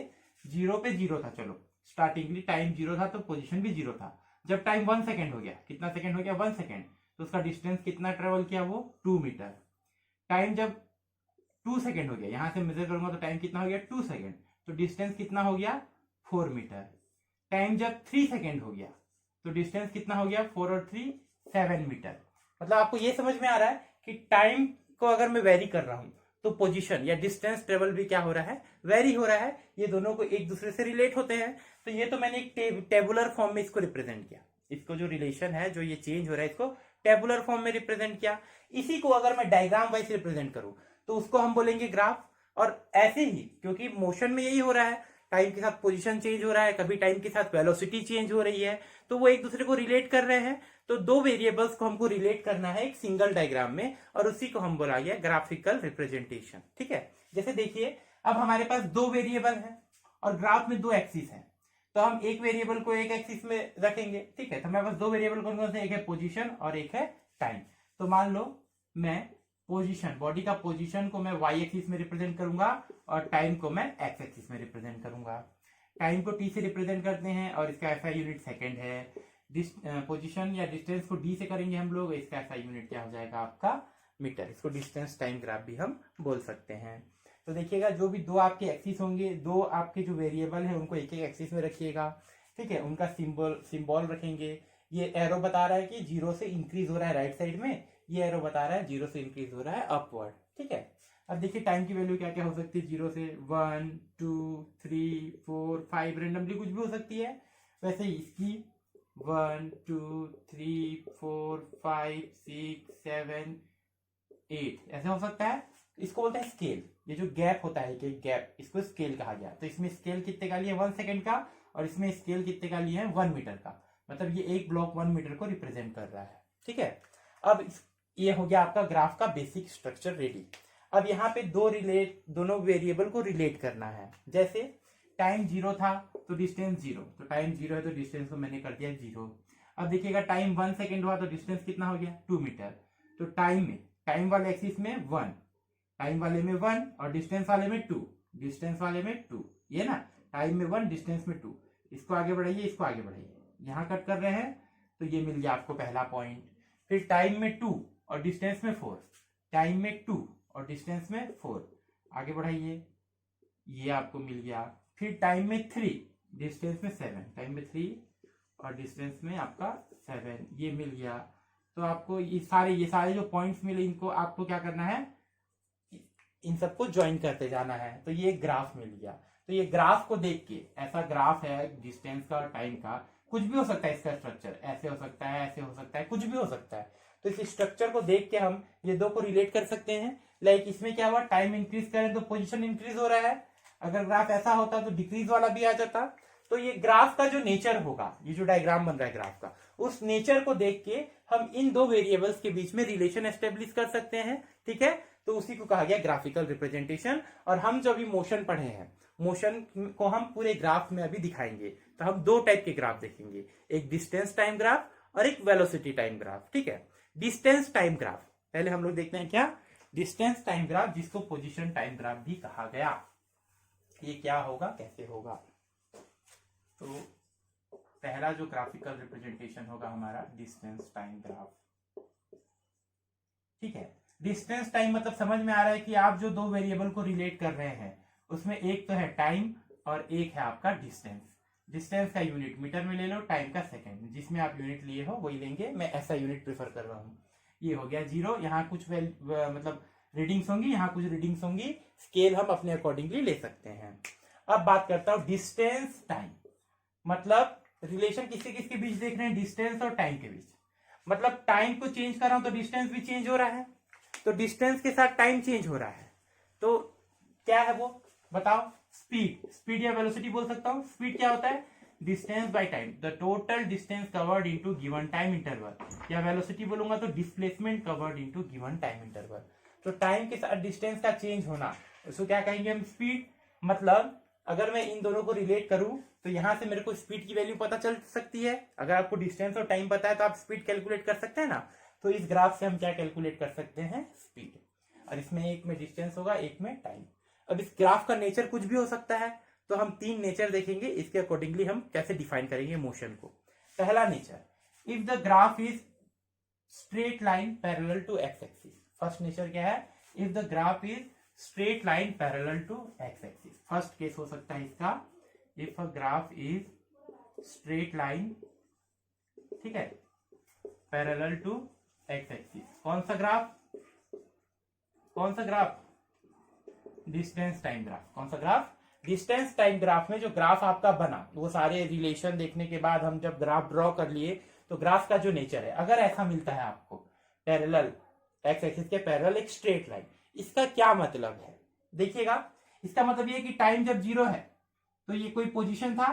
0 पे 0 था, चलो स्टार्टिंगली टाइम 0 था तो पोजीशन भी 0 था। जब टाइम 1 सेकेंड हो गया, कितना सेकेंड हो गया, 1 सेकेंड, तो उसका डिस्टेंस कितना ट्रेवल किया, वो 2 मीटर। टाइम जब 2 सेकेंड हो गया, यहां से मेजर करूंगा तो टाइम कितना हो गया, 2 सेकेंड, तो डिस्टेंस कितना हो गया, 4 मीटर। टाइम जब 3 सेकेंड हो गया तो डिस्टेंस कितना हो गया, 4 और 3 7 मीटर। मतलब आपको ये समझ में आ रहा है कि टाइम को अगर मैं वेरी कर रहा हूं तो पोजीशन या डिस्टेंस ट्रेवल भी क्या हो रहा है, वेरी हो रहा है। ये दोनों को एक दूसरे से रिलेट होते हैं। तो ये तो मैंने एक टेबुलर फॉर्म में इसको रिप्रेजेंट किया, इसको जो रिलेशन है, जो ये चेंज हो रहा है, इसको टेबुलर फॉर्म में रिप्रेजेंट किया। इसी को अगर मैं डायग्राम वाइज रिप्रेजेंट करूं तो उसको हम बोलेंगे ग्राफ। और ऐसे ही क्योंकि मोशन में यही हो रहा है, टाइम के साथ पोजीशन चेंज हो रहा है, कभी टाइम के साथ वेलोसिटी चेंज हो रही है, तो वो एक दूसरे को रिलेट कर रहे हैं। तो दो वेरिएबल्स को हमको रिलेट करना है एक सिंगल डायग्राम में, और उसी को हम बोला गया ग्राफिकल रिप्रेजेंटेशन। ठीक है, जैसे देखिए अब हमारे पास दो वेरिएबल है और ग्राफ में दो एक्सिस है, तो हम एक वेरिएबल को एक एक्सिस में रखेंगे। ठीक है, तो हमारे पास दो वेरिएबल कौन कौन से, एक है पोजीशन और एक है टाइम। तो मान लो मैं पोजीशन, बॉडी का पोजीशन को मैं वाई एक्सिस में रिप्रेजेंट करूंगा और टाइम को मैं एक्स एक्सिस में रिप्रेजेंट करूंगा। टाइम को टी से रिप्रेजेंट करते हैं और इसका एसआई यूनिट सेकंड है। पोजीशन या डिस्टेंस को डी से करेंगे हम लोग, इसका एसआई यूनिट क्या हो जाएगा आपका, मीटर। इसको डिस्टेंस टाइम ग्राफ भी हम बोल सकते हैं। तो देखिएगा जो भी दो आपके एक्सिस होंगे, दो आपके जो वेरिएबल है उनको एक एक एक्सिस में रखिएगा। ठीक है, उनका सिंबल रखेंगे। ये एरो बता रहा है कि 0 से इंक्रीज हो रहा है राइट साइड में, ये एरो बता रहा है 0 से इंक्रीज हो रहा है अपवर्ड। ठीक है, अब देखिए टाइम की वैल्यू क्या क्या हो सकती है, 0 से 1 2 3 4 5, रेंडमली कुछ भी हो सकती है। वैसे ही इसकी 1 2 3 4 5 6 7 8 ऐसे हो सकता है। इसको बोलते हैं स्केल। ये जो गैप होता है कि गैप, इसको स्केल कहा गया। तो इसमें स्केल कितने का लिया, 1 सेकेंड का, और इसमें स्केल कितने का लिया है, 1 मीटर का। मतलब ये एक ब्लॉक 1 मीटर को रिप्रेजेंट कर रहा है। ठीक है, अब ये हो गया आपका ग्राफ का बेसिक स्ट्रक्चर रेडी। अब यहाँ पे दोनों वेरिएबल को रिलेट करना है। जैसे टाइम 0 था तो डिस्टेंस 0, तो टाइम 0 है तो डिस्टेंस को मैंने कर दिया 0। अब देखिएगा टाइम 1 सेकेंड हुआ तो डिस्टेंस कितना हो गया, 2 मीटर। तो टाइम वाले एक्सिस में 1, टाइम वाले में 1 और डिस्टेंस वाले में 2, डिस्टेंस वाले में 2, ये ना, टाइम में 1 डिस्टेंस में 2। इसको आगे बढ़ाइए, इसको आगे बढ़ाइए, यहां कट कर रहे हैं तो ये मिल गया आपको पहला पॉइंट। फिर टाइम में 2 और डिस्टेंस में 4, टाइम में 2 और डिस्टेंस में 4, आगे बढ़ाइए, ये आपको मिल गया। फिर टाइम में 3, डिस्टेंस में 7, टाइम में 3 और डिस्टेंस में आपका 7, ये मिल गया। तो आपको ये सारे जो पॉइंट्स मिले, इनको आपको क्या करना है, इन सबको ज्वाइन करते जाना है। तो ये ग्राफ मिल गया। तो ये ग्राफ को देख के, ऐसा ग्राफ है डिस्टेंस का और टाइम का, कुछ भी हो सकता है इसका स्ट्रक्चर, ऐसे हो सकता है, ऐसे हो सकता है, कुछ भी हो सकता है। तो इस स्ट्रक्चर को देख के हम ये दो को रिलेट कर सकते हैं। लाइक इसमें क्या हुआ, टाइम इंक्रीज करें तो पोजीशन इंक्रीज हो रहा है। अगर ग्राफ ऐसा होता तो डिक्रीज वाला भी आ जाता। तो ये ग्राफ का जो नेचर होगा, ये जो डायग्राम बन रहा है ग्राफ का, उस नेचर को देख के हम इन दो वेरिएबल्स के बीच में रिलेशन एस्टेब्लिश कर सकते हैं। ठीक है, तो उसी को कहा गया ग्राफिकल रिप्रेजेंटेशन। और हम जो अभी मोशन पढ़े हैं, मोशन को हम पूरे ग्राफ में अभी दिखाएंगे। तो हम दो टाइप के ग्राफ देखेंगे, एक डिस्टेंस टाइम ग्राफ और एक वेलोसिटी टाइम ग्राफ। ठीक है, डिस्टेंस टाइम ग्राफ पहले हम लोग देखते हैं क्या, डिस्टेंस टाइम ग्राफ, जिसको पोजीशन टाइम ग्राफ भी कहा गया। ये क्या होगा, कैसे होगा। तो पहला जो ग्राफिकल रिप्रेजेंटेशन होगा हमारा, डिस्टेंस टाइम ग्राफ। ठीक है, डिस्टेंस टाइम मतलब समझ में आ रहा है कि आप जो दो वेरिएबल को रिलेट कर रहे हैं उसमें एक तो है टाइम और एक है आपका डिस्टेंस। डिस्टेंस का यूनिट मीटर में ले लो, टाइम का सेकंड, जिसमें आप यूनिट लिए हो वही लेंगे, मैं ऐसा यूनिट प्रेफर कर रहा हूँ। ये हो गया 0, यहाँ कुछ मतलब रीडिंग्स होंगी, यहाँ कुछ रीडिंग्स होंगी, स्केल हम अपने अकॉर्डिंगली ले सकते हैं। अब बात करता हूँ डिस्टेंस टाइम, मतलब रिलेशन किसके किसके बीच देख रहे हैं, डिस्टेंस और टाइम के बीच। मतलब टाइम को चेंज कर रहा हूं तो डिस्टेंस भी चेंज हो रहा है, तो डिस्टेंस के साथ टाइम चेंज हो रहा है, तो क्या है वो बताओ, स्पीड। स्पीड या वेलोसिटी बोल सकता हूं। स्पीड क्या होता है, distance by time, the total distance covered into given time interval, या वेलोसिटी बोलूंगा तो displacement covered into given time interval. तो टाइम के साथ डिस्टेंस का चेंज होना, उसको क्या कहेंगे हम, स्पीड। मतलब अगर मैं इन दोनों को रिलेट करूं तो यहां से मेरे को स्पीड की वैल्यू पता चल सकती है। अगर आपको डिस्टेंस और टाइम पता है तो आप स्पीड कैलकुलेट कर सकते हैं ना। तो इस ग्राफ से हम क्या कैलकुलेट कर सकते हैं, स्पीड। और इसमें एक में डिस्टेंस होगा, एक में टाइम। अब इस ग्राफ का नेचर कुछ भी हो सकता है, तो हम 3 नेचर देखेंगे, इसके अकॉर्डिंगली हम कैसे डिफाइन करेंगे मोशन को। पहला nature, if the graph is straight line parallel to X axis. First nature क्या है, if the graph is straight line parallel to X axis. First case हो सकता है इसका, if a graph is straight line, ठीक है, parallel to X axis. कौन सा ग्राफ, कौन सा ग्राफ, डिस्टेंस टाइम ग्राफ। कौन सा ग्राफ, डिस्टेंस टाइम ग्राफ में जो ग्राफ आपका बना, वो सारे रिलेशन देखने के बाद हम जब ग्राफ ड्रॉ कर लिए, तो ग्राफ का जो नेचर है, अगर ऐसा मिलता है आपको पैरेलल, एक्स एक्सिस के पैरेलल एक स्ट्रेट लाइन, इसका क्या मतलब है, देखिएगा। इसका मतलब ये कि टाइम जब 0 है तो ये कोई पोजीशन था,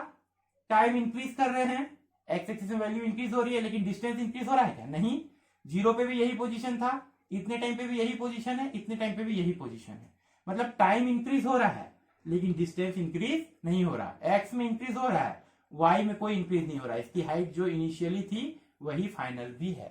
टाइम इंक्रीज कर रहे हैं, एक्स एक्सिस में वैल्यू इंक्रीज हो रही है, लेकिन डिस्टेंस इंक्रीज हो रहा है क्या, नहीं। 0 पे भी यही पोजीशन था, इतने टाइम पे भी यही पोजीशन है, इतने टाइम पे भी यही पोजीशन है। मतलब टाइम इंक्रीज हो रहा है लेकिन डिस्टेंस इंक्रीज नहीं हो रहा। एक्स में इंक्रीज हो रहा है, वाई में कोई इंक्रीज नहीं हो रहा है। इसकी हाइट जो इनिशियली थी वही फाइनल भी है।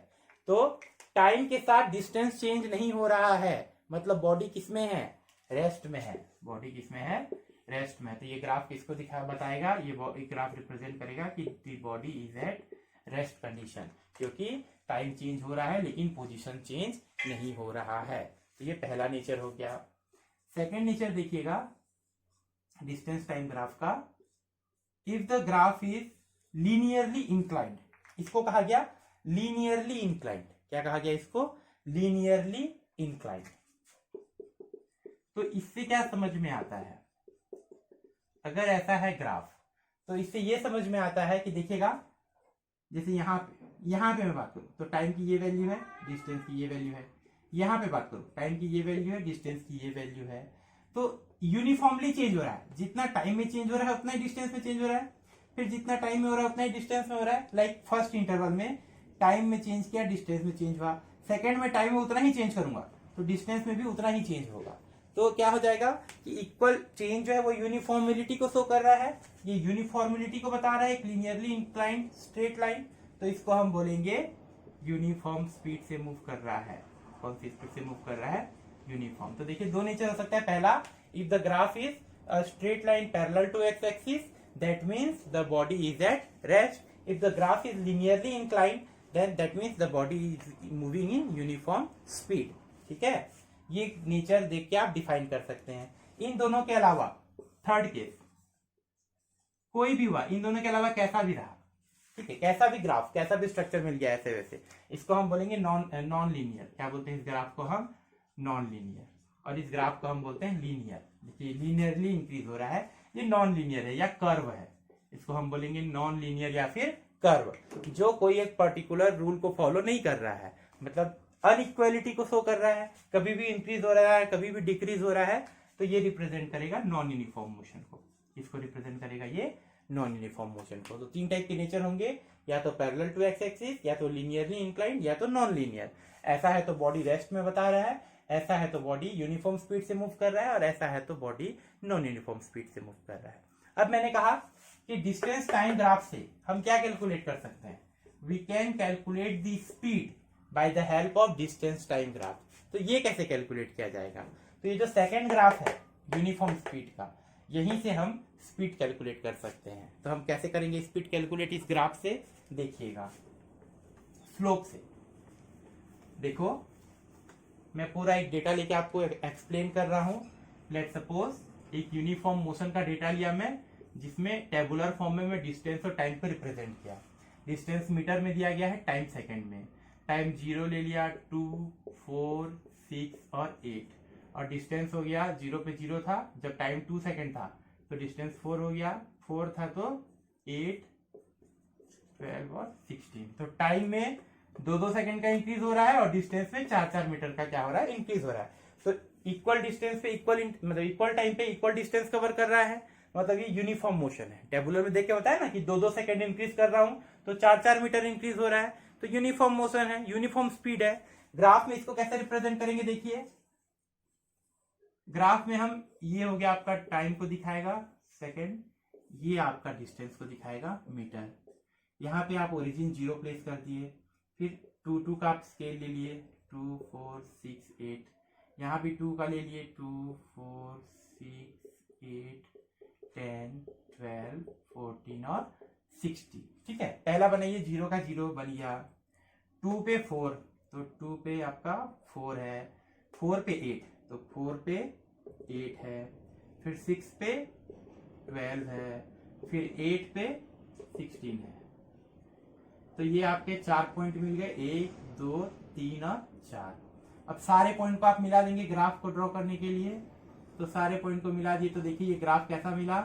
तो टाइम के साथ डिस्टेंस चेंज नहीं हो रहा है, मतलब बॉडी किसमें है, रेस्ट में है। बॉडी किसमें है, रेस्ट में। तो ये ग्राफ किसको दिखा बताएगा, ये ग्राफ रिप्रेजेंट करेगा कि the body is at rest condition, क्योंकि टाइम चेंज हो रहा है लेकिन पोजीशन चेंज नहीं हो रहा है। तो ये पहला नेचर हो गया। सेकेंड नेचर देखिएगा डिस्टेंस टाइम ग्राफ का, if the graph is linearly inclined. इसको कहा गया लीनियरली इंक्लाइंड। क्या कहा गया इसको, लीनियरली इंक्लाइंड। तो इससे क्या समझ में आता है, अगर ऐसा है ग्राफ, तो इससे यह समझ में आता है कि देखिएगा, जैसे यहां पे मैं बात करूं तो टाइम की ये वैल्यू है, डिस्टेंस की ये वैल्यू है। यहां पे बात करूं, टाइम की ये वैल्यू है, डिस्टेंस की ये वैल्यू है। तो यूनिफॉर्मली चेंज हो रहा है, जितना टाइम में चेंज हो रहा है उतना ही डिस्टेंस में चेंज हो रहा है, फिर जितना टाइम में हो रहा है उतना ही डिस्टेंस में हो रहा है। लाइक फर्स्ट इंटरवल में टाइम में चेंज किया, डिस्टेंस में चेंज हुआ। सेकंड में टाइम में उतना ही चेंज करूंगा तो डिस्टेंस में भी उतना ही चेंज होगा। तो क्या हो जाएगा कि इक्वल चेंज जो है वो यूनिफॉर्मिलिटी को शो कर रहा है। ये यूनिफॉर्मिलिटी को बता रहा है, एक लीनियरली इंक्लाइंड स्ट्रेट लाइन। तो इसको हम बोलेंगे यूनिफॉर्म स्पीड से मूव कर रहा है। कौन सी स्पीड से मूव कर रहा है, यूनिफॉर्म। तो देखिए 2 नेचर हो सकता है। पहला, if the graph is a straight line parallel to X axis, that means the body is at rest. If the graph is linearly inclined, then that means the body is moving in uniform speed. ठीक है, ये nature देख के आप define कर सकते हैं। इन दोनों के अलावा थर्ड केस कोई भी हुआ, इन दोनों के अलावा कैसा भी रहा, ठीक है, कैसा भी ग्राफ, कैसा भी स्ट्रक्चर मिल गया ऐसे वैसे, इसको हम बोलेंगे नॉन लीनियर। क्या बोलते हैं इस ग्राफ को हम, नॉन लीनियर। और इस ग्राफ को हम बोलते हैं लीनियर। देखिए लीनियरली इंक्रीज हो रहा है, ये नॉन लीनियर है या कर्व है, इसको हम बोलेंगे नॉन लीनियर या फिर कर्व, जो कोई एक पर्टिकुलर रूल को फॉलो नहीं कर रहा है, मतलब अनइक्वालिटी को शो कर रहा है, कभी भी इंक्रीज हो रहा है कभी भी डिक्रीज हो रहा है। तो ये रिप्रेजेंट करेगा नॉन यूनिफॉर्म मोशन को, इसको रिप्रेजेंट करेगा ये नॉन यूनिफॉर्म मोशन को। तो 3 टाइप के नेचर होंगे, या तो पैरेलल टू एक्स एक्सिस, या तो लीनियरली इंक्लाइंड, या तो नॉन लीनियर। ऐसा है तो बॉडी रेस्ट में बता रहा है, ऐसा है तो बॉडी यूनिफॉर्म स्पीड से मूव कर रहा है, और ऐसा है तो बॉडी नॉन यूनिफॉर्म स्पीड से मूव कर रहा है। अब मैंने कहा कि डिस्टेंस टाइम ग्राफ से हम क्या कैलकुलेट कर सकते हैं, we can calculate the speed by the help of distance time graph. तो ये कैसे कैलकुलेट किया जाएगा, तो ये जो सेकेंड ग्राफ है यूनिफॉर्म स्पीड का, यहीं से हम स्पीड कैलकुलेट कर सकते हैं। तो हम कैसे करेंगे स्पीड कैलकुलेट इस ग्राफ से, देखिएगा स्लोप से। देखो मैं पूरा एक डेटा लेके आपको एक्सप्लेन कर रहा हूं। लेट सपोज एक यूनिफॉर्म मोशन का डेटा लिया मैं, जिसमें टेबुलर फॉर्म में मैं डिस्टेंस और टाइम को रिप्रेजेंट किया। डिस्टेंस मीटर में दिया गया है, टाइम सेकंड में। टाइम 0 ले लिया, 2, 4, 6 और 8, और डिस्टेंस हो गया 0 पे 0 था जब टाइम 2 सेकंड था, तो डिस्टेंस 4 हो गया, 4 था तो 8, 12 और 16। तो टाइम में 2-2 सेकंड का इंक्रीज हो रहा है और डिस्टेंस में 4-4 मीटर का क्या हो रहा है, इंक्रीज हो रहा है। तो इक्वल डिस्टेंस पे मतलब इक्वल टाइम पे इक्वल डिस्टेंस कवर कर रहा है, मतलब ये यूनिफॉर्म मोशन है। टेबुलर में देख के बताया ना कि 2-2 सेकंड इंक्रीज कर रहा हूं तो 4-4 मीटर इंक्रीज हो रहा है, तो यूनिफॉर्म मोशन है, यूनिफॉर्म स्पीड है। ग्राफ में इसको कैसे रिप्रेजेंट करेंगे, देखिए ग्राफ में हम, ये हो गया आपका टाइम को दिखाएगा सेकंड, ये आपका डिस्टेंस को दिखाएगा मीटर। यहाँ पे आप ओरिजिन 0 प्लेस कर दिए, फिर 2 का आप स्केल ले लिए, 2, 4, 6, 8, यहाँ भी 2 का ले लिए, 2, 4, 6, 8, 10, 12, 14 और 60। ठीक है, पहला बनाइए, 0 का 0 बन गया, 2 पे 4, तो 2 पे आपका 4 है, 4 पे 8, तो 4 पे 8 है, फिर 6 पे 12 है, फिर 8 पे 16 है। तो ये आपके 4 पॉइंट मिल गए, 1, 2, 3 और 4। अब सारे पॉइंट को आप मिला देंगे ग्राफ को ड्रॉ करने के लिए, तो सारे पॉइंट को मिला दिए तो देखिए ये ग्राफ कैसा मिला,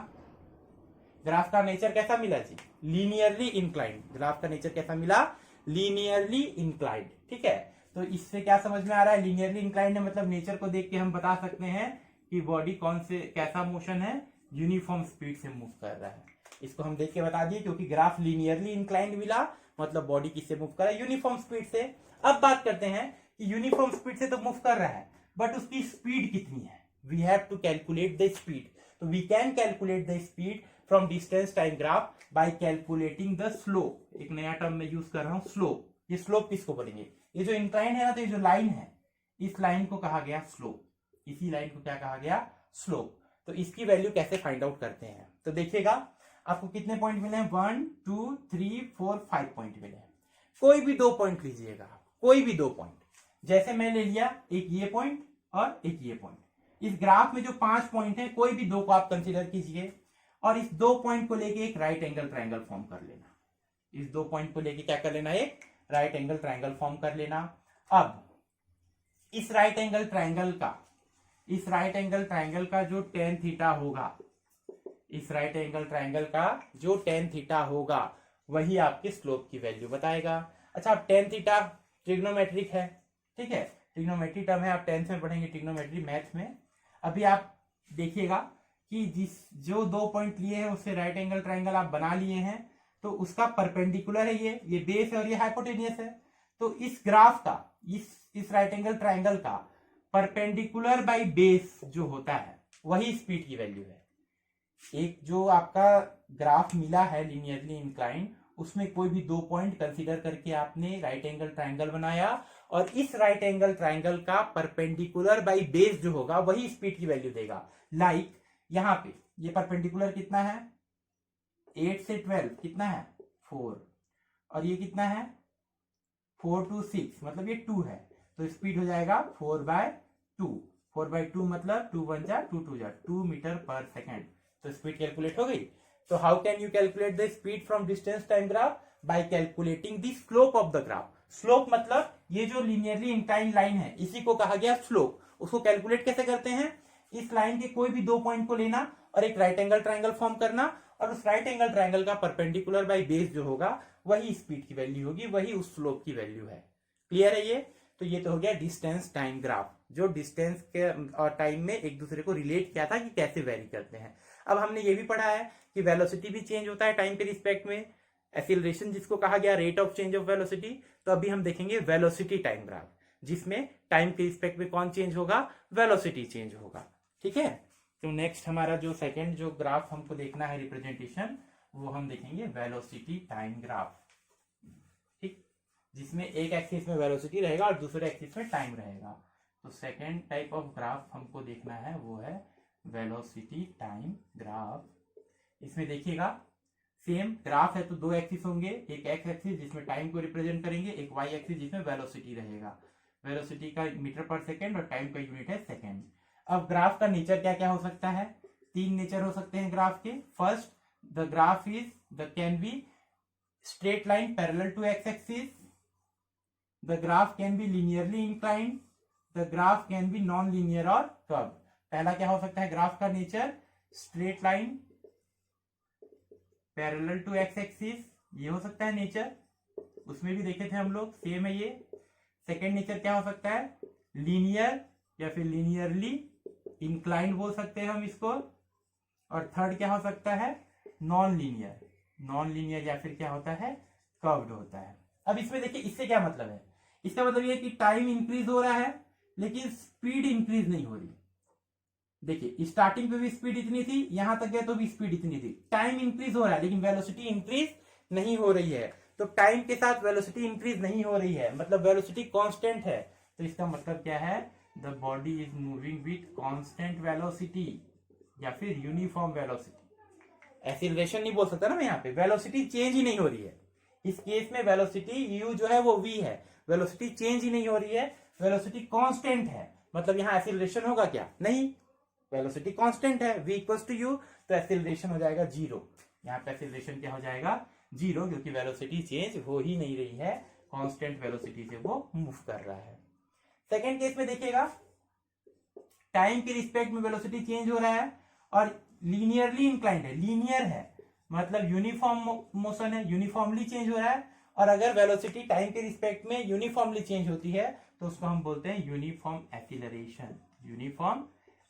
ग्राफ का नेचर कैसा मिला जी, लीनियरली इंक्लाइंड। ग्राफ का नेचर कैसा मिला, लीनियरली इंक्लाइंड। ठीक है, तो इससे क्या समझ में आ रहा है, लीनियरली इंक्लाइंड है मतलब नेचर को देख के हम बता सकते हैं कि बॉडी कौन से कैसा मोशन है, यूनिफॉर्म स्पीड से मूव कर रहा है। इसको हम देख के बता दिए, क्योंकि ग्राफ लीनियरली इंक्लाइंड मिला मतलब बॉडी किससे मूव कर रहा है, यूनिफॉर्म स्पीड से। अब बात करते हैं कि यूनिफॉर्म स्पीड से तो मूव कर रहा है, बट उसकी स्पीड कितनी है, we have to calculate the speed. तो we can calculate the speed from distance time graph by calculating the slope. एक नया टर्म में यूज कर रहा हूं, स्लोप। ये स्लोप किसको बोलेंगे, ये जो इंक्लाइन है ना, तो ये जो लाइन है, इस लाइन को कहा गया स्लोप। इसी लाइन को क्या कहा गया, स्लोप। तो इसकी वैल्यू कैसे फाइंड आउट करते हैं, तो देखिएगा आपको कितने पॉइंट मिले हैं, 1, 2, 3, 4, 5 पॉइंट मिले हैं। कोई भी 2 पॉइंट लीजिएगा, कोई भी 2 पॉइंट, जैसे मैं ले लिया एक ये पॉइंट और एक ये पॉइंट। इस ग्राफ में जो 5 पॉइंट है, कोई भी 2 को आप कंसीडर कीजिए, और इस 2 पॉइंट को लेके एक राइट एंगल ट्रायंगल फॉर्म कर लेना। इस 2 पॉइंट को लेके क्या कर लेना, एक राइट एंगल ट्रायंगल फॉर्म कर लेना। अब इस राइट एंगल ट्रायंगल का जो टेन थीटा होगा, इस राइट एंगल ट्रायंगल का जो टेन थीटा होगा, वही आपके स्लोप की वैल्यू बताएगा। अच्छा, अब टेन थीटा ट्रिग्नोमेट्रिक है, ठीक है, ट्रिग्नोमेट्री टर्म है, आप 10th में पढ़ेंगे ट्रिग्नोमेट्री मैथ में। अभी आप देखिएगा कि जो 2 पॉइंट लिए हैं उससे राइट एंगल ट्रायंगल आप बना लिए हैं, तो उसका परपेंडिकुलर है ये बेस है और ये हाइपोटेनियस है। तो इस ग्राफ का, इस राइट एंगल ट्रायंगल का परपेंडिकुलर बाय बेस जो होता है, वही स्पीड की वैल्यू है। एक जो आपका ग्राफ मिला है लीनियरली इंक्लाइंड, उसमें कोई भी 2 पॉइंट कंसीडर करके आपने राइट एंगल ट्रायंगल बनाया, और इस राइट एंगल ट्रायंगल का परपेंडिकुलर बाय बेस जो होगा वही स्पीड की वैल्यू देगा। लाइक यहां पे ये परपेंडिकुलर कितना है, 8 से 12 कितना है, 4, और ये कितना है 4 to 6, मतलब ये 2 है, तो स्पीड हो जाएगा 4/2। 4/2 मतलब 2 1 जा 2 2 जा 2 मीटर पर सेकेंड। तो स्पीड कैलकुलेट हो गई। तो how can you calculate the speed from distance time graph, by calculating the slope of the graph. Slope मतलब ये जो लीनियरली इंक्लाइंड लाइन है, इसी को कहा गया स्लोप। उसको कैलकुलेट कैसे करते हैं, इस लाइन के कोई भी 2 पॉइंट को लेना और एक राइट एंगल ट्रायंगल फॉर्म करना, और उस राइट एंगल ट्रायंगल का परपेंडिकुलर बाय बेस जो होगा वही स्पीड की वैल्यू होगी, वही उस स्लोप की वैल्यू है। क्लियर है ये। तो ये तो हो गया डिस्टेंस टाइम ग्राफ, जो डिस्टेंस के और टाइम में एक दूसरे को रिलेट किया था कि कैसे वेरी करते हैं। अब हमने ये भी पढ़ा है कि वेलोसिटी भी चेंज होता है टाइम के रिस्पेक्ट में, एक्सीलरेशन जिसको कहा गया rate of change of velocity. तो अभी हम देखेंगे वेलोसिटी टाइम ग्राफ, जिसमें टाइम के रिस्पेक्ट में कौन चेंज होगा, वेलोसिटी चेंज होगा। ठीक है, तो नेक्स्ट हमारा जो सेकंड जो ग्राफ हमको देखना है रिप्रेजेंटेशन, वो हम देखेंगे वेलोसिटी टाइम ग्राफ। ठीक, जिसमें एक एक्सिस में वेलोसिटी रहेगा और दूसरे एक्सिस में टाइम रहेगा। तो सेकंड टाइप ऑफ ग्राफ हमको देखना है वो है वेलोसिटी टाइम ग्राफ। इसमें देखिएगा सेम ग्राफ है तो 2 एक्सिस होंगे, एक एक्स एक्सिस जिसमें टाइम को रिप्रेजेंट करेंगे, एक वाई एक्सिस जिसमें वेलोसिटी रहेगा। वेलोसिटी का मीटर पर सेकेंड और टाइम का यूनिट है सेकेंड। अब ग्राफ का नेचर क्या क्या हो सकता है, 3 नेचर हो सकते हैं ग्राफ के। First, the graph is the can be straight line parallel to X axis, the graph can be linearly inclined, the graph can be non linear और कर्व। पहला क्या हो सकता है ग्राफ का nature, straight line parallel to X axis, ये हो सकता है नेचर, उसमें भी देखे थे हम लोग, सेम है ये। सेकेंड नेचर क्या हो सकता है, लीनियर या फिर लीनियरली इंक्लाइंड बोल सकते हैं हम इसको। और थर्ड क्या हो सकता है, नॉन लीनियर, नॉन लीनियर या फिर क्या होता है, कर्व्ड होता है। अब इसमें देखिए इससे क्या मतलब है, इसका मतलब ये कि टाइम इंक्रीज हो रहा है लेकिन स्पीड इंक्रीज नहीं हो रही। देखिए स्टार्टिंग पे भी स्पीड इतनी थी, यहां तक गए तो भी स्पीड इतनी थी, टाइम इंक्रीज हो रहा है लेकिन वेलोसिटी इंक्रीज नहीं हो रही है। तो टाइम के साथ वेलोसिटी इंक्रीज नहीं हो रही है, मतलब वेलोसिटी कांस्टेंट है। तो इसका मतलब क्या है, the body is moving with constant velocity या फिर यूनिफॉर्म वेलोसिटी। एक्सीलरेशन नहीं बोल सकता ना मैं, यहाँ पे वेलोसिटी चेंज ही नहीं हो रही है। इस केस में वेलोसिटी यू जो है वो वी है, वेलोसिटी चेंज ही नहीं हो रही है, वेलोसिटी कांस्टेंट है। मतलब यहाँ एक्सीलरेशन होगा क्या, नहीं, वेलोसिटी कांस्टेंट है, v इक्वल्स टू यू, तो एक्सीलरेशन हो जाएगा जीरो। यहाँ पे एक्सीलरेशन क्या हो जाएगा, जीरो, क्योंकि वेलोसिटी चेंज हो ही नहीं रही है, कांस्टेंट वेलोसिटी से वो मूव कर रहा है। सेकेंड केस में देखिएगा, टाइम के रिस्पेक्ट में वेलोसिटी चेंज हो रहा है और लीनियरली इंक्लाइंड है, लीनियर है मतलब यूनिफॉर्म मोशन है, यूनिफॉर्मली चेंज हो रहा है। और अगर वेलोसिटी टाइम के रिस्पेक्ट में यूनिफॉर्मली चेंज होती है तो उसको हम बोलते हैं यूनिफॉर्म एक्सीलरेशन, यूनिफॉर्म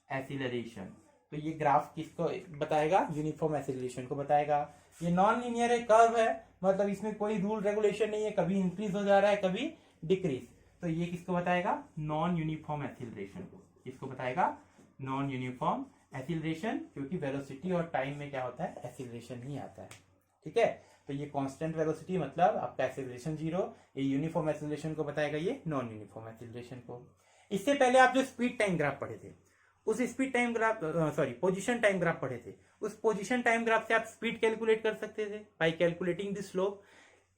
एक्सीलरेशन। तो ये ग्राफ किसको बताएगा, यूनिफॉर्म एक्सीलरेशन को बताएगा। ये नॉन लीनियर है, कर्व है, मतलब इसमें कोई रूल रेगुलेशन नहीं है, कभी इंक्रीज हो जा रहा है कभी डिक्रीज। तो ये किसको बताएगा, नॉन यूनिफॉर्म एक्सीलरेशन को। किसको बताएगा, नॉन यूनिफॉर्म एक्सीलरेशन, क्योंकि वेलोसिटी और टाइम में क्या होता है, एक्सीलरेशन ही आता है। ठीक है, तो ये कांस्टेंट वेलोसिटी मतलब आपका एक्सीलरेशन जीरो, ये यूनिफॉर्म एक्सीलरेशन को बताएगा, ये नॉन यूनिफॉर्म एक्सीलरेशन को। इससे पहले आप जो स्पीड टाइम ग्राफ पढ़े थे, उस speed time graph position time graph पढ़े थे, उस पोजीशन टाइम ग्राफ से आप स्पीड कैलकुलेट कर सकते थे बाय कैलकुलेटिंग द स्लोप।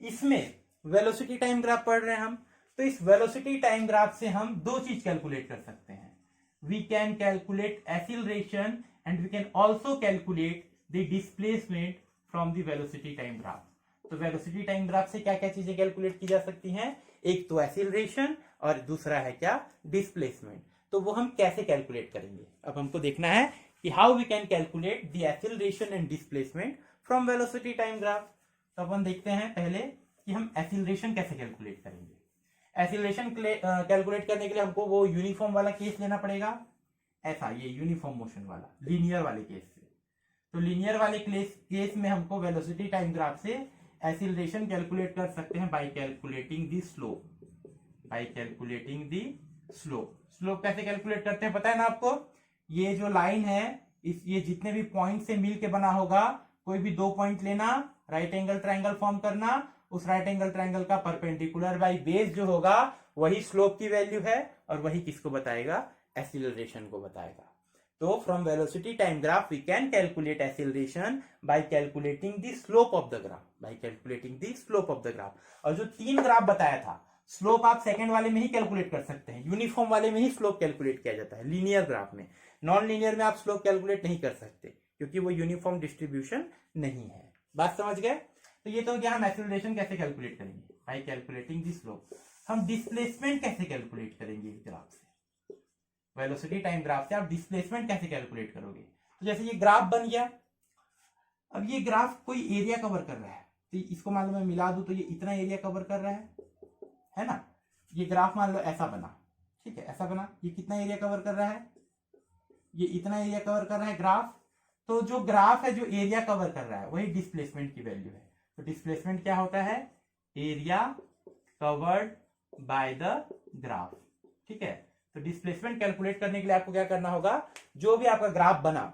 इसमें वेलोसिटी टाइम ग्राफ पढ़ रहे हैं हम, तो इस वेलोसिटी टाइम ग्राफ से हम दो चीज कैलकुलेट कर सकते हैं, we can calculate acceleration and we can also calculate the displacement from the velocity time graph. तो वेलोसिटी टाइम ग्राफ से क्या क्या चीजें कैलकुलेट की जा सकती हैं, एक तो एक्सीलरेशन और दूसरा है क्या, डिस्प्लेसमेंट। तो वो हम कैसे कैलकुलेट करेंगे, अब हमको देखना है कि how we can calculate the acceleration and displacement from velocity time graph. तो अपन देखते हैं पहले कि हम एक्सीलरेशन कैसे कैलकुलेट करेंगे। एक्सीलरेशन कैलकुलेट करने के लिए हमको वो यूनिफॉर्म वाला केस लेना पड़ेगा, ऐसा ये यूनिफॉर्म मोशन वाला लीनियर वाले केस से। तो लीनियर वाले केस में हमको वेलोसिटी टाइम ग्राफ से एक्सीलरेशन कैलकुलेट कर सकते हैं bye calculating the slope, bye calculating the slope. Slope कैसे कैलकुलेट करते हैं पता है ना आपको, ये जो लाइन है ये जितने भी पॉइंट से मिल के बना होगा, कोई भी दो पॉइंट लेना, राइट एंगल ट्रायंगल फॉर्म करना, उस राइट एंगल ट्रायंगल का परपेंडिकुलर बाई बेस जो होगा वही स्लोप की वैल्यू है और वही किसको बताएगा, एक्सीलरेशन को बताएगा। तो from velocity time graph we can calculate acceleration by calculating the slope of the graph, by calculating the slope of the graph. और जो तीन ग्राफ बताया था, स्लोप आप सेकंड वाले में ही कैलकुलेट कर सकते हैं, यूनिफॉर्म वाले में ही स्लोप कैलकुलेट किया जाता है लीनियर ग्राफ में, नॉन लीनियर में आप स्लोप कैलकुलेट नहीं कर सकते क्योंकि वो यूनिफॉर्म डिस्ट्रीब्यूशन नहीं है। बात समझ गए। तो ये तो क्या, हम एक्सीलरेशन कैसे कैलकुलेट करेंगे, बाय कैलकुलेटिंग द स्लोप। हम डिस्प्लेसमेंट कैसे कैलकुलेट करेंगे इस ग्राफ से, वेलोसिटी टाइम ग्राफ से आप डिस्प्लेसमेंट कैसे कैलकुलेट करोगे। तो जैसे ये ग्राफ बन गया, अब ये ग्राफ कोई एरिया कवर कर रहा है, तो इसको मान लो मैं मिला दूं तो ये इतना एरिया कवर कर रहा है ना। ये ग्राफ मान लो ऐसा बना, ठीक है, ऐसा बना, ये कितना एरिया कवर कर रहा है, ये इतना एरिया कवर कर रहा है ग्राफ। तो जो ग्राफ है जो एरिया कवर कर रहा है वही डिस्प्लेसमेंट की वैल्यू है। तो डिस्प्लेसमेंट क्या होता है, area covered by the graph. ठीक है, तो डिस्प्लेसमेंट कैलकुलेट करने के लिए आपको क्या करना होगा, जो भी आपका ग्राफ बना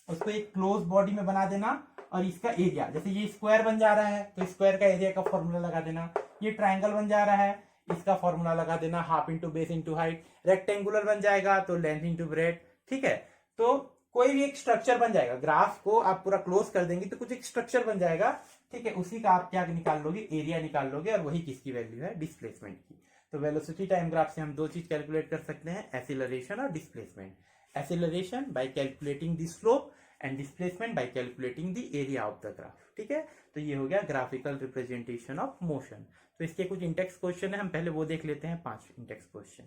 उसको एक क्लोज बॉडी में बना देना और इसका एरिया, जैसे ये स्क्वायर बन जा रहा है तो स्क्वायर का एरिया का फॉर्मूला लगा देना, ये ट्राइंगल बन जा रहा है इसका फॉर्मूला लगा देना, half into base into height, rectangular बन जाएगा तो लेंथ इंटू ब्रेड। ठीक है, तो कोई भी एक स्ट्रक्चर बन जाएगा, ग्राफ को आप पूरा क्लोज कर देंगे तो कुछ एक स्ट्रक्चर बन जाएगा। ठीक है, उसी का आप क्या निकाल लोगे, एरिया निकाल लोगे और वही किसकी वैल्यू है, डिस्प्लेसमेंट की। तो वेलोसिटी टाइम ग्राफ से हम दो चीज कैलकुलेट कर सकते हैं, एक्सीलरेशन और displacement. Acceleration by calculating the slope and displacement bye calculating the area of the graph. ठीक है, तो ये हो गया ग्राफिकल रिप्रेजेंटेशन ऑफ मोशन। तो इसके कुछ इंडेक्स क्वेश्चन है, हम पहले वो देख लेते हैं, 5 इंडेक्स क्वेश्चन।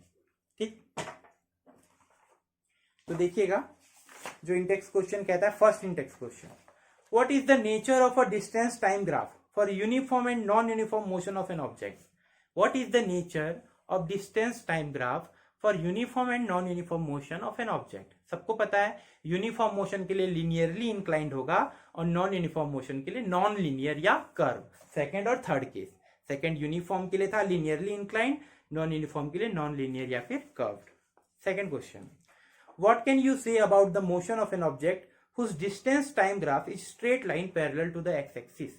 ठीक, तो देखिएगा जो इंडेक्स क्वेश्चन कहता है, first index question, what is the nature of a distance time graph for uniform and non uniform motion of an object. What is the nature of distance time graph for uniform and non uniform motion of an object. सबको पता है uniform motion के लिए linearly inclined होगा और non uniform motion के लिए non linear या कर्व। सेकंड और थर्ड केस, सेकंड यूनिफॉर्म के लिए था लीनियरली इंक्लाइंड, नॉन यूनिफॉर्म के लिए नॉन लीनियर या फिर curved. Second question, what can you say about the motion of an object whose distance time graph is straight line parallel to the x-axis?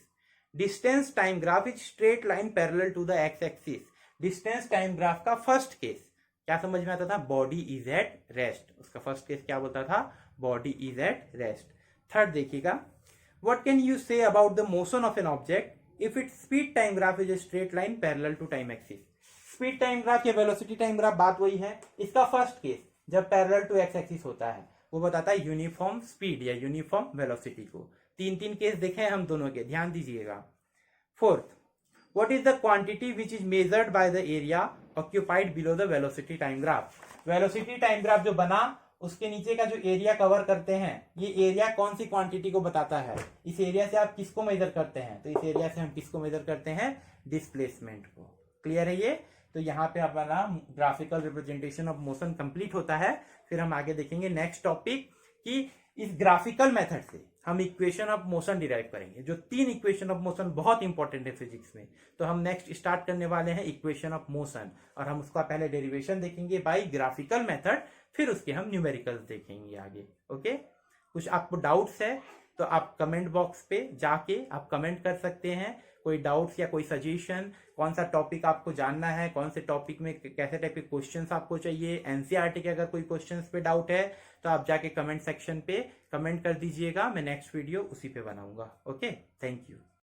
Distance time graph is straight line parallel to the x-axis. Distance time graph का first case क्या समझ में आता था? Body is at rest. उसका first case क्या बोलता था? Body is at rest. Third देखिएगा, what can you say about the motion of an object if its speed time graph is a straight line parallel to time axis? Speed time graph या velocity time graph, बात वही है। इसका first case जब parallel to X axis होता है वो बताता है यूनिफॉर्म स्पीड या यूनिफॉर्म वेलोसिटी को। तीन केस देखे हैं हम दोनों के, ध्यान दीजिएगा। Fourth, what is the quantity which is measured by the area occupied below the velocity time graph. Velocity time graph जो बना उसके नीचे का जो एरिया कवर करते हैं, ये एरिया कौन सी क्वांटिटी को बताता है? इस एरिया से आप किसको मेजर करते हैं? तो इस एरिया से हम किसको मेजर करते हैं? डिस्प्लेसमेंट को। क्लियर है ये? तो यहाँ पे अपना graphical representation of motion complete होता है। फिर हम आगे देखेंगे नेक्स्ट टॉपिक कि इस ग्राफिकल मेथड से हम इक्वेशन ऑफ मोशन डिराइव करेंगे। जो 3 इक्वेशन ऑफ मोशन बहुत इंपॉर्टेंट है फिजिक्स में, तो हम नेक्स्ट स्टार्ट करने वाले हैं इक्वेशन ऑफ मोशन, और हम उसका पहले डेरिवेशन देखेंगे बाय ग्राफिकल मेथड, फिर उसके हम न्यूमेरिकल्स देखेंगे आगे। ओके, कुछ आपको डाउट्स है तो आप कमेंट बॉक्स पे जाके आप कमेंट कर सकते हैं। कोई डाउट्स या कोई सजेशन, कौन सा टॉपिक आपको जानना है, कौन से टॉपिक में कैसे टाइप के क्वेश्चंस आपको चाहिए, एनसीईआरटी के अगर कोई क्वेश्चंस पे डाउट है तो आप जाके कमेंट सेक्शन पे कमेंट कर दीजिएगा। मैं नेक्स्ट वीडियो उसी पे बनाऊंगा। Okay, thank you.